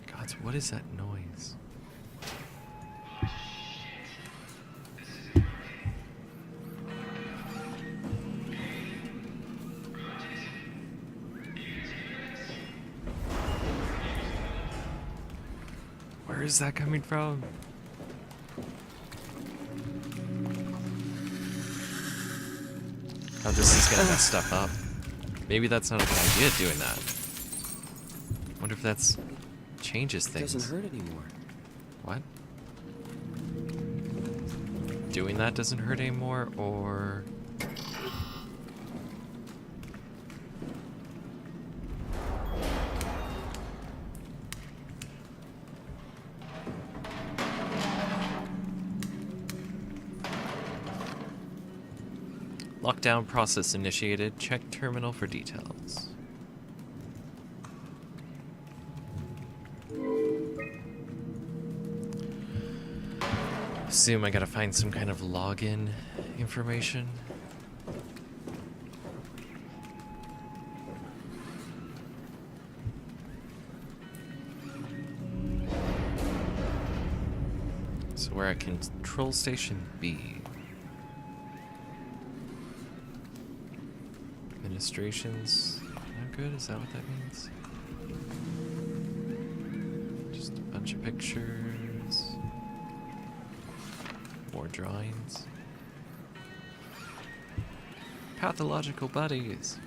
God, what is that noise? Where is that coming from? Oh, this is gonna mess stuff up. Maybe that's not a good idea doing that. Wonder if that's changes things. It doesn't hurt anymore. What? Doing that doesn't hurt anymore, or... Lockdown process initiated. Check terminal for details. Assume I gotta find some kind of login information. So we're at Control Station B. Administration's no good? Is that what that means? Just a bunch of pictures. More drawings. Pathological buddies.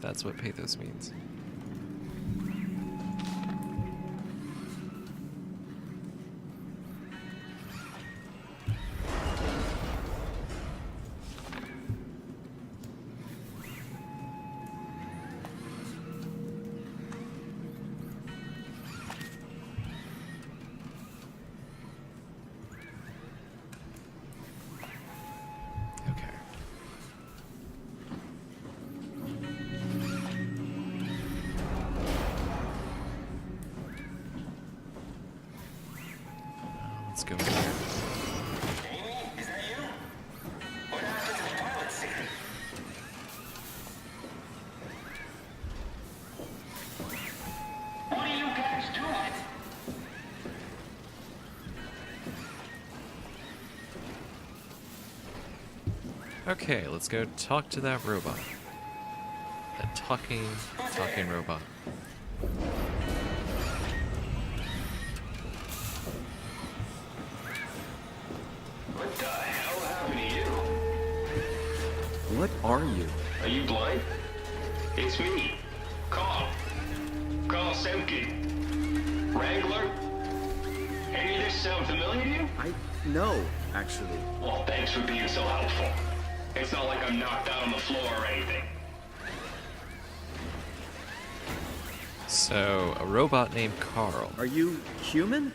That's what pathos means. Let's go here. Amy, is that you? What happened to the pilot seat? What are you guys doing? Okay, let's go talk to that robot. That talking robot. What the hell happened to you? What are you? Are you blind? It's me, Carl. Carl Semke. Wrangler? Any of this sound familiar to you? No, actually. Well, thanks for being so helpful. It's not like I'm knocked out on the floor or anything. So, a robot named Carl. Are you human?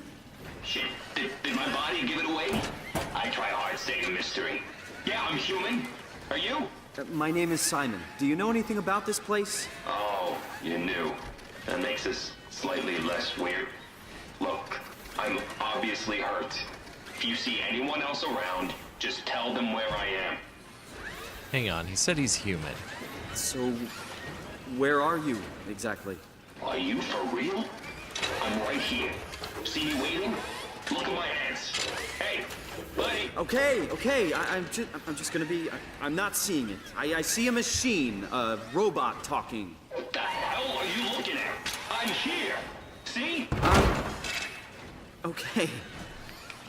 Shit, did my body give it away? I try hard staying a mystery. Yeah, I'm human. Are you? My name is Simon. Do you know anything about this place? Oh, you knew. That makes this slightly less weird. Look, I'm obviously hurt. If you see anyone else around, just tell them where I am. Hang on, he said he's human. So, where are you exactly? Are you for real? I'm right here. See me waiting? Look at my hands. Hey, buddy. Okay. I'm just gonna be. I'm not seeing it. I see a machine, a robot talking. What the hell are you looking at? I'm here. See? Okay.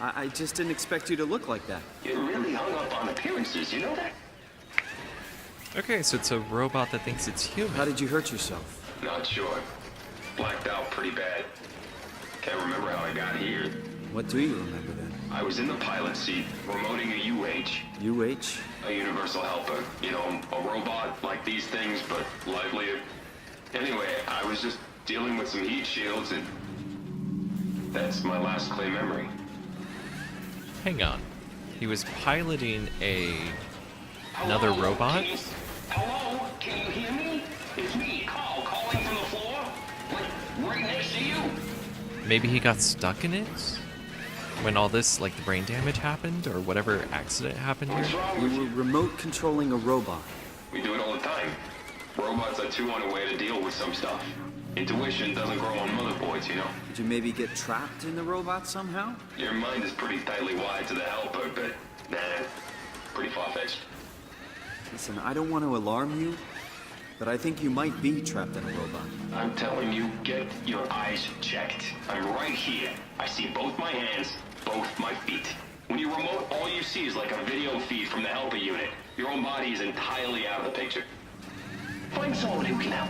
I just didn't expect you to look like that. You're really hung up on appearances, you know that? Okay, so it's a robot that thinks it's human. How did you hurt yourself? Not sure. Blacked out pretty bad. Can't remember how I got here. What do you remember then? I was in the pilot seat, remoting a UH. UH? A universal helper. You know, a robot like these things, but livelier. Anyway, I was just dealing with some heat shields, and that's my last clear memory. Hang on. He was piloting another robot? Hello? Can you hear me? It's me, Carl, calling from the floor. Like, right next to you. Maybe he got stuck in it? When all this, like the brain damage happened, or whatever accident happened here? What's wrong You with were remote controlling a robot. We do it all the time. Robots are too unaware to deal with some stuff. Intuition doesn't grow on motherboards, you know? Did you maybe get trapped in the robot somehow? Your mind is pretty tightly wired to the helper, but nah, pretty far-fetched. Listen, I don't want to alarm you, but I think you might be trapped in a robot. I'm telling you, get your eyes checked. I'm right here. I see both my hands, both my feet. When you remote, all you see is like a video feed from the helper unit. Your own body is entirely out of the picture. Find someone who can help.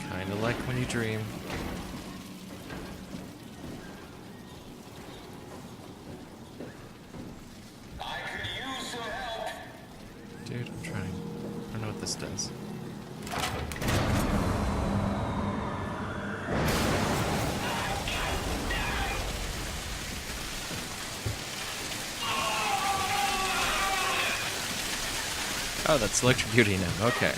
Kinda like when you dream. I could use some help. Dude, I'm trying. I don't know what this does. Oh, that's electrocuting him. Okay.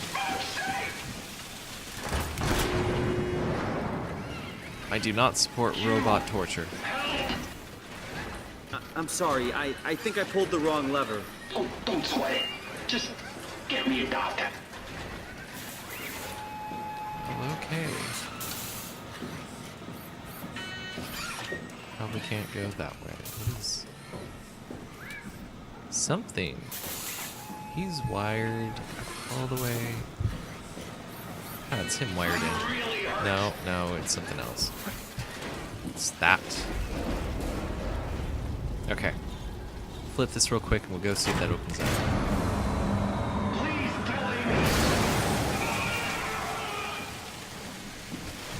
I do not support robot torture. I'm sorry, I think I pulled the wrong lever. Oh, don't sweat it. Just get me a doctor. Well, okay. Probably can't go that way. What is... something. He's wired all the way. Ah, it's him wired in. No, no, it's something else. It's that. Okay. Flip this real quick and we'll go see if that opens up.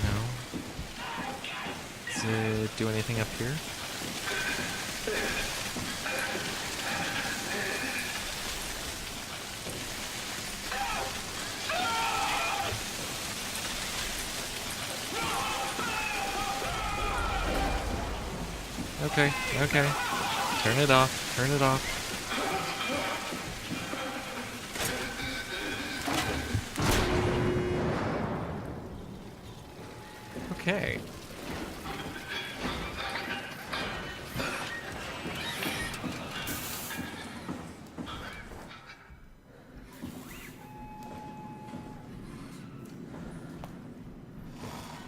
No. Does it do anything up here? Okay, okay. Turn it off, turn it off. Okay.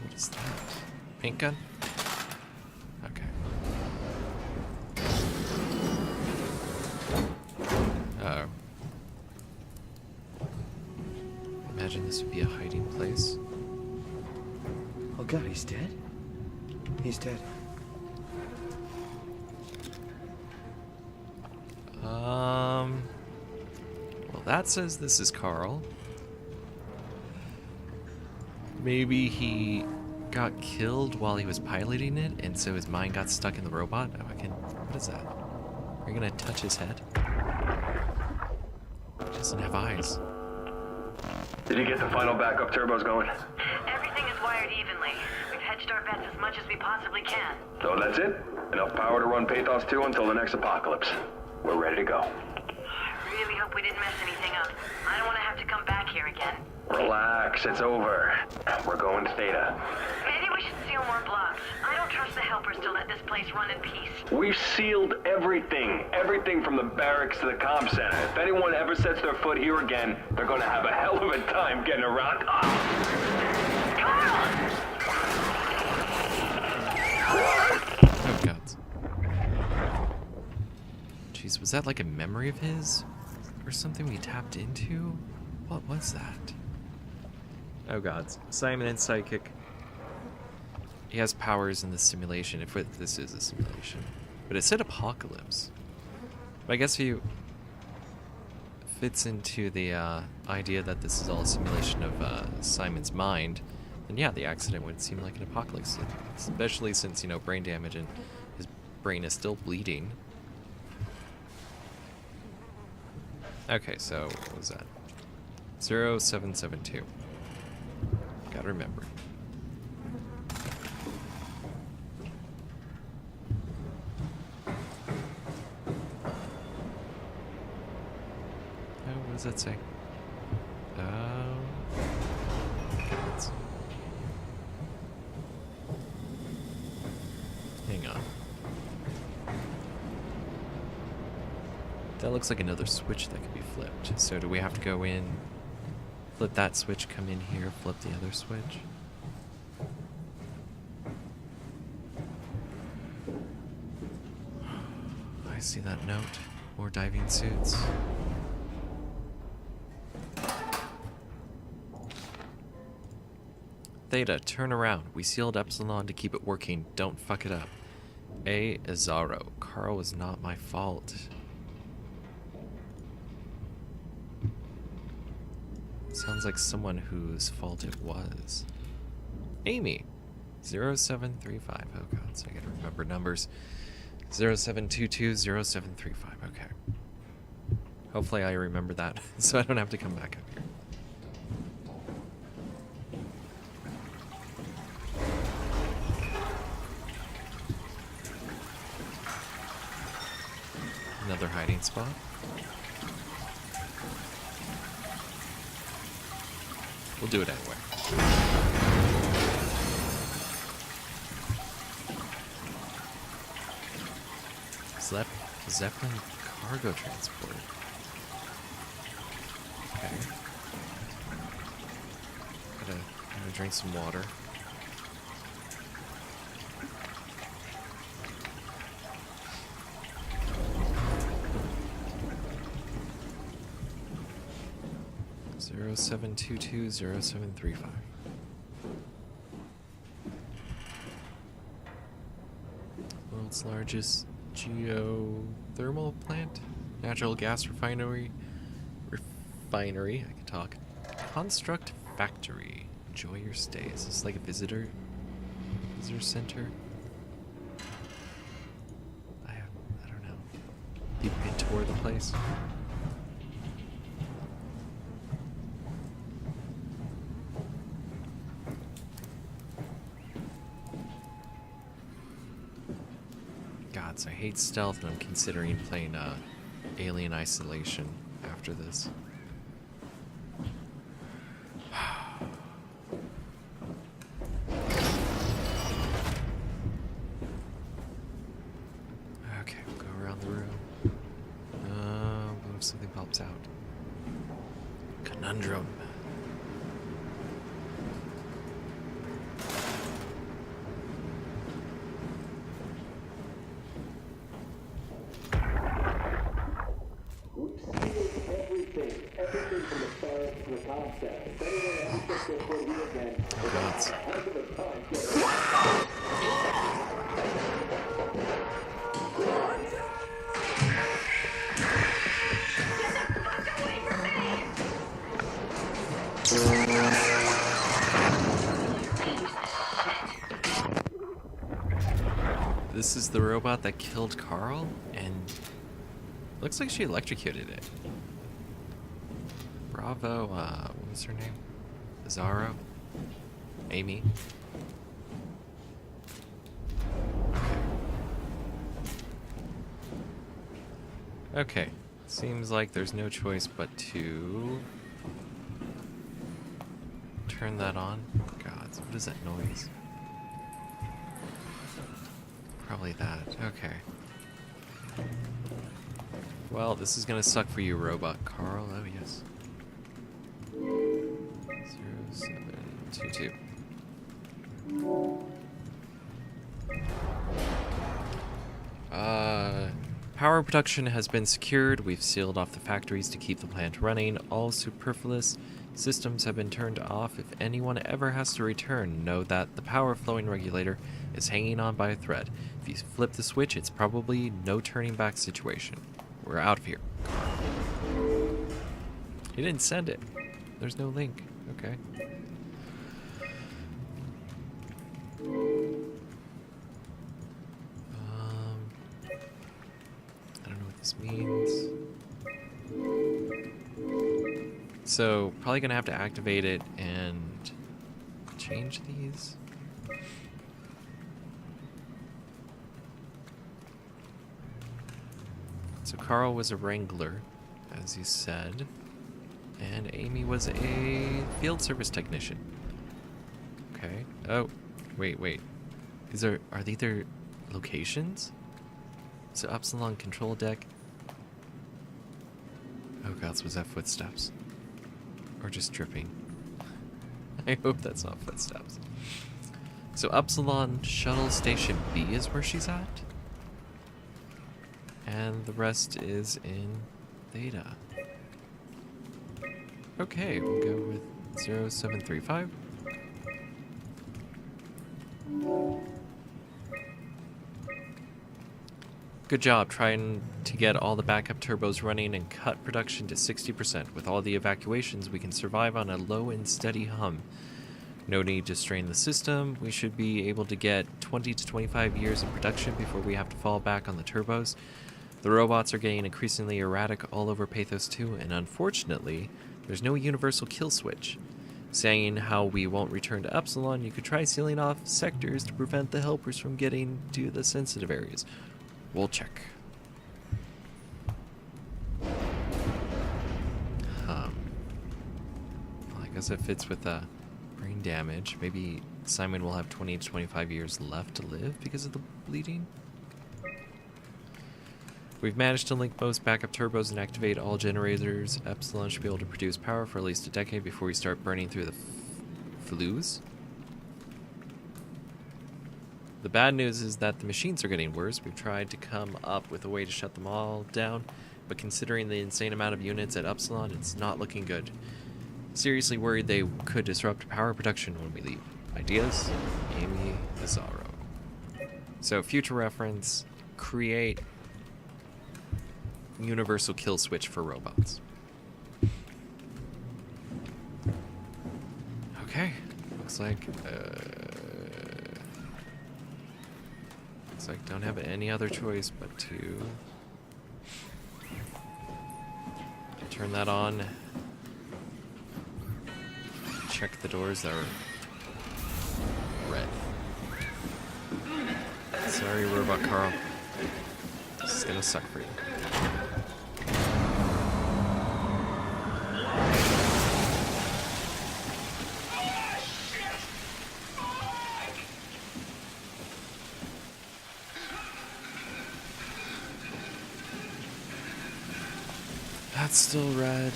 What is that? Paint gun? Okay. Uh-oh. Imagine this would be a hiding place. Oh god, he's dead? He's dead. Well, that says this is Carl. Maybe he got killed while he was piloting it, and so his mind got stuck in the robot? Oh, what is that? Are you gonna touch his head? He doesn't have eyes. Did you get the final backup turbos going? Everything is wired evenly. We've hedged our bets as much as we possibly can. So that's it? Enough power to run Pathos 2 until the next apocalypse. We're ready to go. I really hope we didn't mess anything up. I don't want to have to come back here again. Relax, it's over. We're going Theta. Maybe we should seal more blocks. I don't trust the helpers to let this place run in peace. We've sealed everything. Everything from the barracks to the comm center. If anyone ever sets their foot here again, they're gonna have a hell of a time getting around. Oh, God. Jeez, was that like a memory of his? Or something we tapped into? What was that? Oh, God. Simon and Psychic. He has powers in the simulation, if this is a simulation. But it said apocalypse. But I guess if you fits into the idea that this is all a simulation of Simon's mind, then yeah, the accident would seem like an apocalypse. Especially since, you know, brain damage and his brain is still bleeding. Okay, so what was that? 0772. Gotta remember. Oh, what does that say? Hang on. That looks like another switch that could be flipped. So do we have to go in, flip that switch, come in here, flip the other switch? I see that note. More diving suits. Theta, turn around. We sealed Upsilon to keep it working. Don't fuck it up. A. Azaro. Carl was not my fault. Sounds like someone whose fault it was. Amy. 0735. Oh god, so I gotta remember numbers. 0722 0735. Okay. Hopefully I remember that so I don't have to come back up here. Another hiding spot. We'll do it anyway. Zeppelin cargo transport. Okay. Gotta drink some water. 07220735. World's largest geothermal plant, natural gas refinery, I can talk. Construct factory. Enjoy your stay. Is this like a visitor center? I don't know. People can tour the place. Gods, I hate stealth, and I'm considering playing Alien Isolation after this. Okay, we'll go around the room. What if something pops out? Conundrum. Gods. This is the robot that killed Carl, and looks like she electrocuted it. Bravo, what was her name? Zaro? Amy? Okay, seems like there's no choice but to turn that on. God, what is that noise? Probably that. Okay. Well, this is gonna suck for you, robot Carl. Oh, yes. 0722. Power production has been secured. We've sealed off the factories to keep the plant running. All superfluous systems have been turned off. If anyone ever has to return, know that the power flowing regulator is hanging on by a thread. If you flip the switch, it's probably no turning back situation. We're out of here. He didn't send it. There's no link. Okay. I don't know what this means. So, probably gonna have to activate it and change these. So Carl was a wrangler, as he said, and Amy was a field service technician. Okay. Oh, wait. Are these their locations? So Upsilon control deck. Oh god, was that footsteps? Or just dripping? I hope that's not footsteps. So Upsilon shuttle station B is where she's at. And the rest is in Theta. Okay, we'll go with 0735. Good job trying to get all the backup turbos running and cut production to 60%. With all the evacuations, we can survive on a low and steady hum. No need to strain the system. We should be able to get 20 to 25 years of production before we have to fall back on the turbos. The robots are getting increasingly erratic all over Pathos 2, and unfortunately, there's no universal kill switch. Saying how we won't return to Upsilon, you could try sealing off sectors to prevent the helpers from getting to the sensitive areas. We'll check. Well, I guess it fits with brain damage. Maybe Simon will have 20 to 25 years left to live because of the bleeding. We've managed to link most backup turbos and activate all generators. Epsilon should be able to produce power for at least a decade before we start burning through the flues. The bad news is that the machines are getting worse. We've tried to come up with a way to shut them all down, but considering the insane amount of units at Upsilon, it's not looking good. Seriously worried they could disrupt power production when we leave. Ideas? Amy Bizarro. So, future reference, create universal kill switch for robots. Okay, looks like don't have any other choice but to turn that on. Check the doors that are red. Sorry, Robot Carl. This is gonna suck for you. That's still red.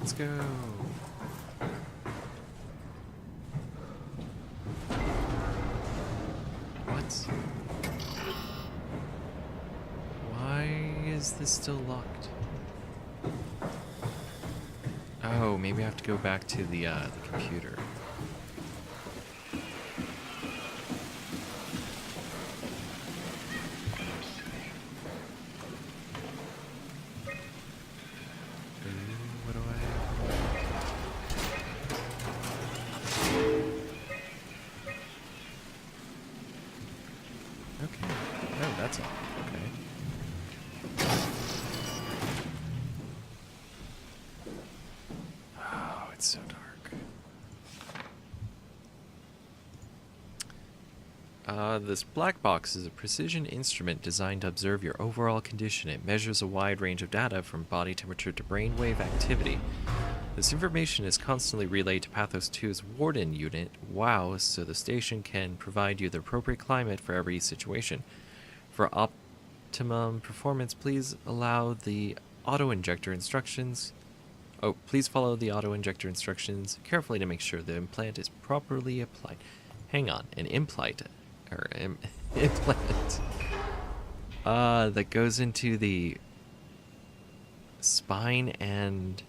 Let's go. What? Why is this still locked? Oh, maybe I have to go back to the computer. That's all. Okay. Oh, it's so dark. This black box is a precision instrument designed to observe your overall condition. It measures a wide range of data from body temperature to brainwave activity. This information is constantly relayed to Pathos 2's Warden unit, WOW, so the station can provide you the appropriate climate for every situation. For optimum performance, please allow the auto-injector instructions. Oh, please follow the auto-injector instructions carefully to make sure the implant is properly applied. Hang on, an implant, implant, that goes into the spine and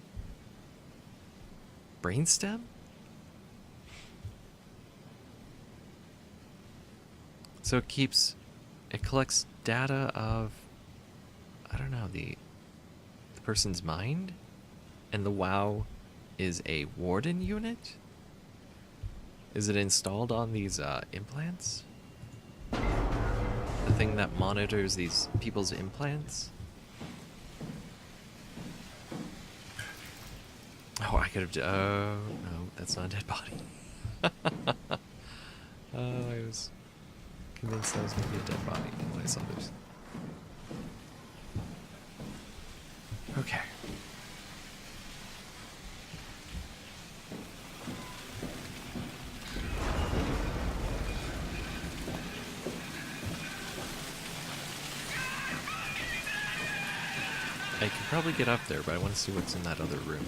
brainstem? So it collects data of, I don't know, the person's mind? And the WOW is a Warden unit? Is it installed on these implants? The thing that monitors these people's implants? Oh, I could have... Oh, no, that's not a dead body. I was convinced that was going to be a dead body when I saw this. Okay. I can probably get up there, but I want to see what's in that other room.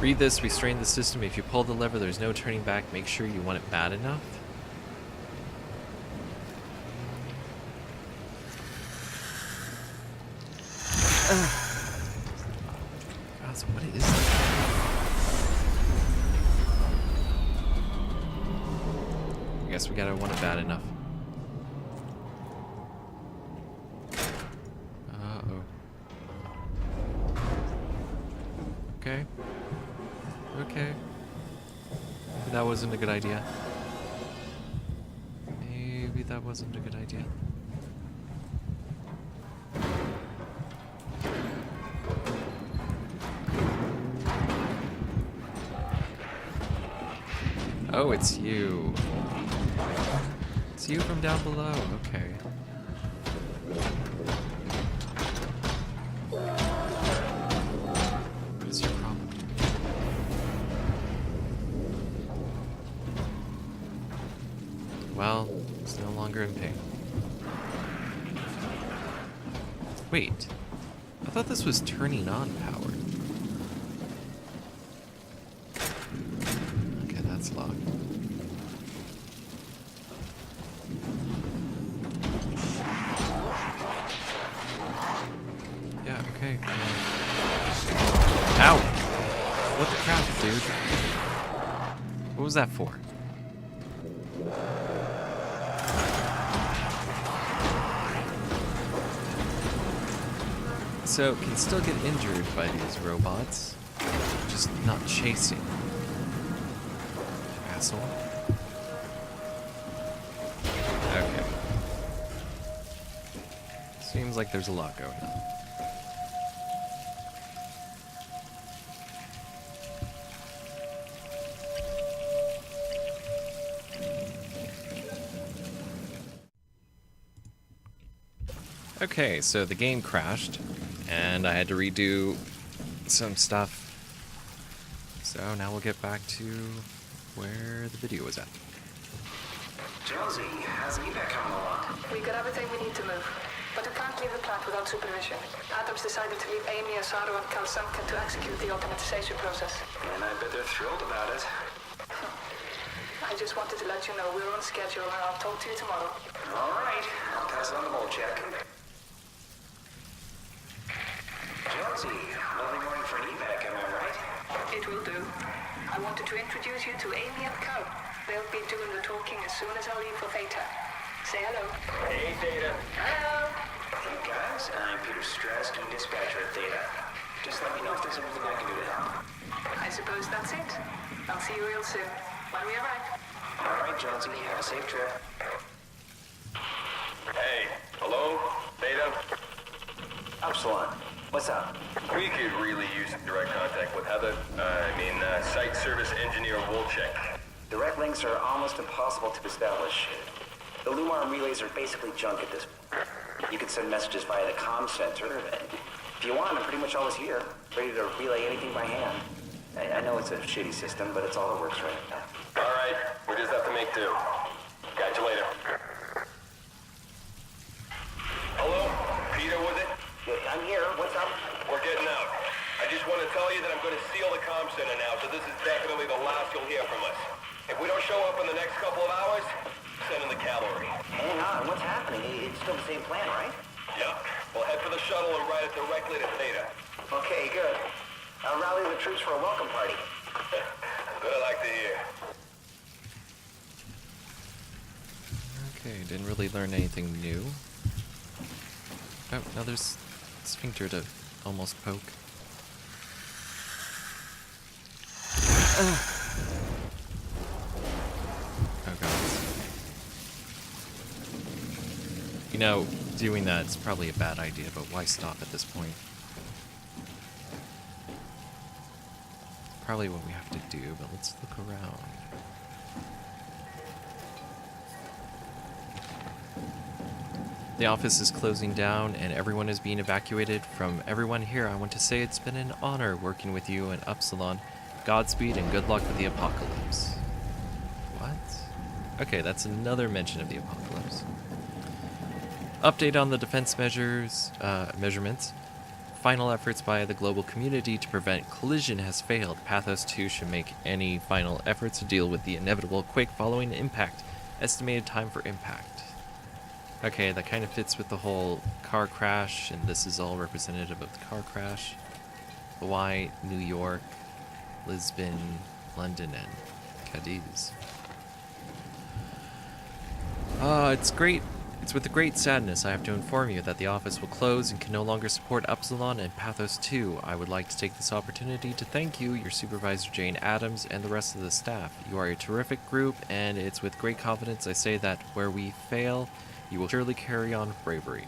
Read this, restrain the system. If you pull the lever, there's no turning back. Make sure you want it bad enough. God, so what is that? I guess we gotta want it bad enough. Uh-oh. Okay. Okay. Maybe that wasn't a good idea. Maybe that wasn't a good idea. Oh, it's you. It's you from down below. Okay. What's your problem? Well, it's no longer in pain. Wait. I thought this was turning on power. dude. What was that for? So, can still get injured by these robots, just not chasing. Asshole. Okay. Seems like there's a lot going on. Okay, so the game crashed, and I had to redo some stuff. So now we'll get back to where the video was at. Jonesy, how's evac coming along? We got everything we need to move, but we can't leave the plant without supervision. Adams decided to leave Amy, Asaro, and Kalsanka to execute the automatization process. And I bet they're thrilled about it. I just wanted to let you know we're on schedule, and I'll talk to you tomorrow. All right, I'll pass it on the bowl check. Jonesy, lovely morning for an evac, am I right? It will do. I wanted to introduce you to Amy and Cal. They'll be doing the talking as soon as I leave for Theta. Say hello. Hey, Theta. Hello. Hey, guys. I'm Peter Strasky, dispatcher at Theta. Just let me know if there's anything I can do to help. I suppose that's it. I'll see you real soon. When we arrive. All right, Jonesy. Have a safe trip. Hey, hello? Theta? Upsilon. What's up? We could really use some direct contact with Heather. Site service engineer Wolchek. Direct links are almost impossible to establish. The Lumar relays are basically junk at this point. You can send messages via the comm center, and if you want, I'm pretty much always here, ready to relay anything by hand. I know it's a shitty system, but it's all that works right now. All right, we just have to make do. Catch you later. Hello? Peter, was it? I'm here. What's up? We're getting out. I just want to tell you that I'm going to seal the comm center now, so this is definitely the last you'll hear from us. If we don't show up in the next couple of hours, send in the cavalry. Hang on. What's happening? It's still the same plan, right? Yep. We'll head for the shuttle and ride it directly to Theta. Okay, good. I'll rally the troops for a welcome party. Good, I like to hear. Okay, didn't really learn anything new. Oh, now there's sphincter to almost poke. Oh god. You know, doing that is probably a bad idea, but why stop at this point? Probably what we have to do, but let's look around. The office is closing down and everyone is being evacuated. From everyone here, I want to say it's been an honor working with you and Upsilon. Godspeed and good luck with the apocalypse. What? Okay, that's another mention of the apocalypse. Update on the defense measurements. Final efforts by the global community to prevent collision has failed. Pathos 2 should make any final efforts to deal with the inevitable quake following impact. Estimated time for impact. Okay, that kind of fits with the whole car crash, and this is all representative of the car crash. Hawaii, New York, Lisbon, London, and Cadiz. It's great. It's with great sadness I have to inform you that the office will close and can no longer support Upsilon and Pathos 2. I would like to take this opportunity to thank you, your supervisor Jane Adams, and the rest of the staff. You are a terrific group, and it's with great confidence I say that where we fail, you will surely carry on with bravery.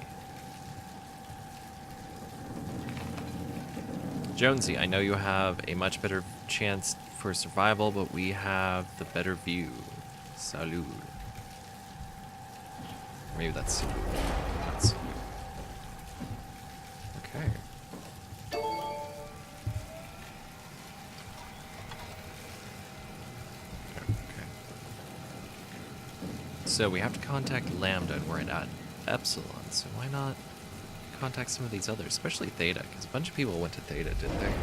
Jonesy, I know you have a much better chance for survival, but we have the better view. Salud. Maybe that's salud. That's salud. Okay. So we have to contact Lambda and we're at Epsilon, so why not contact some of these others, especially Theta, because a bunch of people went to Theta, didn't they?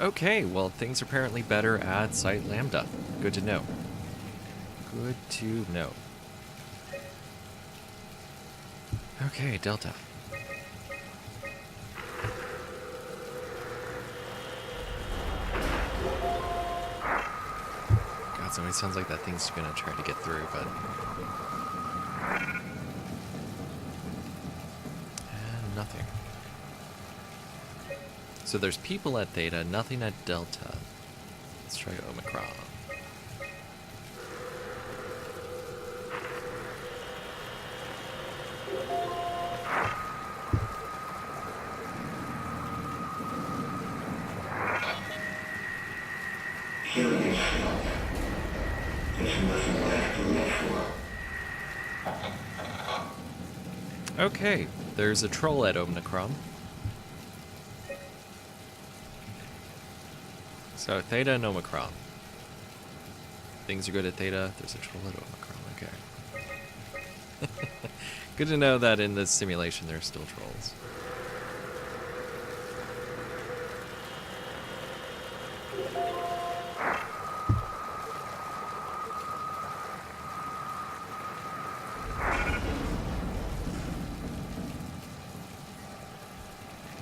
Okay, well, things are apparently better at Site Lambda. Good to know. Good to know. Okay, Delta. God, so it sounds like that thing's gonna try to get through, but... And nothing. So there's people at Theta, nothing at Delta. Let's try Omicron. Okay, there's a troll at Omicron. So, Theta and Omicron. Things are good at Theta, there's a troll at Omicron, okay. Good to know that in this simulation there are still trolls.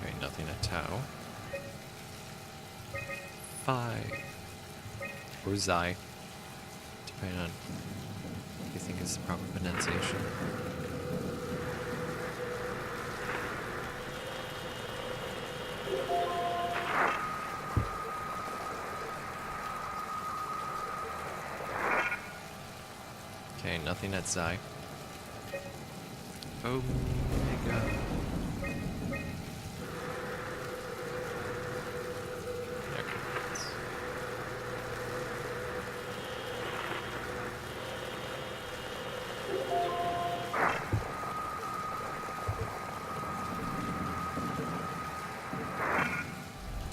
Okay, nothing at Tau. 5. Or Xi, depending on what you think is the proper pronunciation. Okay, nothing at Xi. Omega.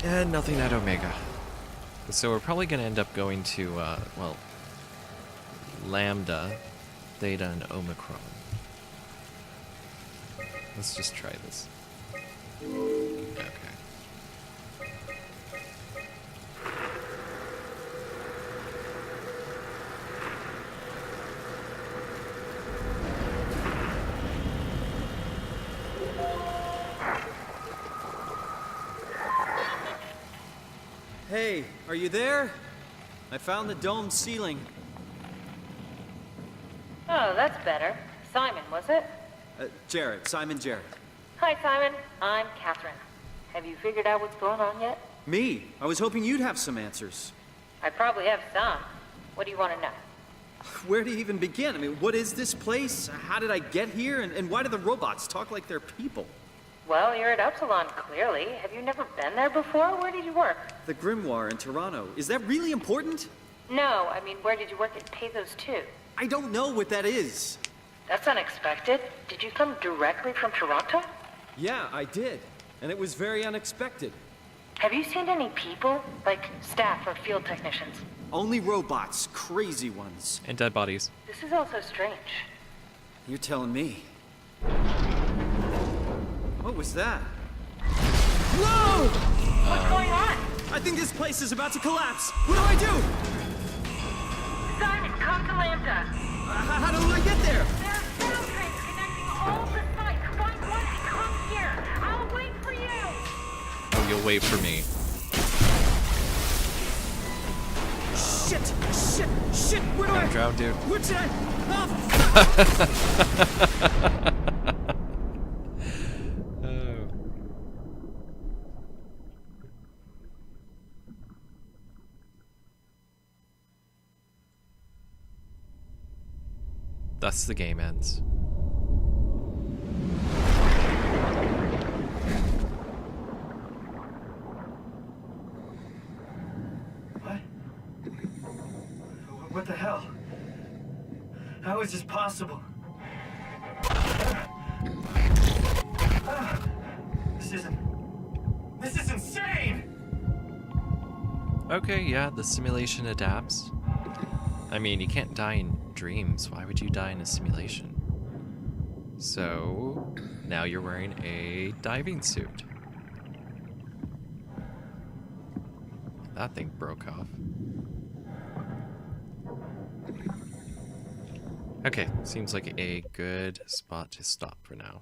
And nothing at Omega. So we're probably going to end up going to, well, Lambda, Theta, and Omicron. Let's just try this. Okay. Hey, are you there? I found the dome ceiling. Oh, that's better. Simon, was it? Jarrett, Simon Jarrett. Hi, Simon. I'm Catherine. Have you figured out what's going on yet? Me? I was hoping you'd have some answers. I probably have some. What do you want to know? Where do you even begin? I mean, what is this place? How did I get here? And why do the robots talk like they're people? Well, you're at Upsilon, clearly. Have you never been there before? Where did you work? The Grimoire in Toronto. Is that really important? No, I mean, where did you work at Pathos 2? I don't know what that is. That's unexpected. Did you come directly from Toronto? Yeah, I did. And it was very unexpected. Have you seen any people? Like staff or field technicians? Only robots, crazy ones. And dead bodies. This is also strange. You're telling me. What was that? Whoa! What's going on? I think this place is about to collapse. What do I do? Simon, come to Lambda. How do I get there? There are sound trains connecting all the sites. Find one and come here. I'll wait for you. Oh, you'll wait for me. Shit! Where do I... Drown, dude. Where should I... Thus the game ends. What the hell? How is this possible? This is insane! Okay, yeah, the simulation adapts. I mean, you can't die in dreams. Why would you die in a simulation? So, now you're wearing a diving suit. That thing broke off. Okay, seems like a good spot to stop for now.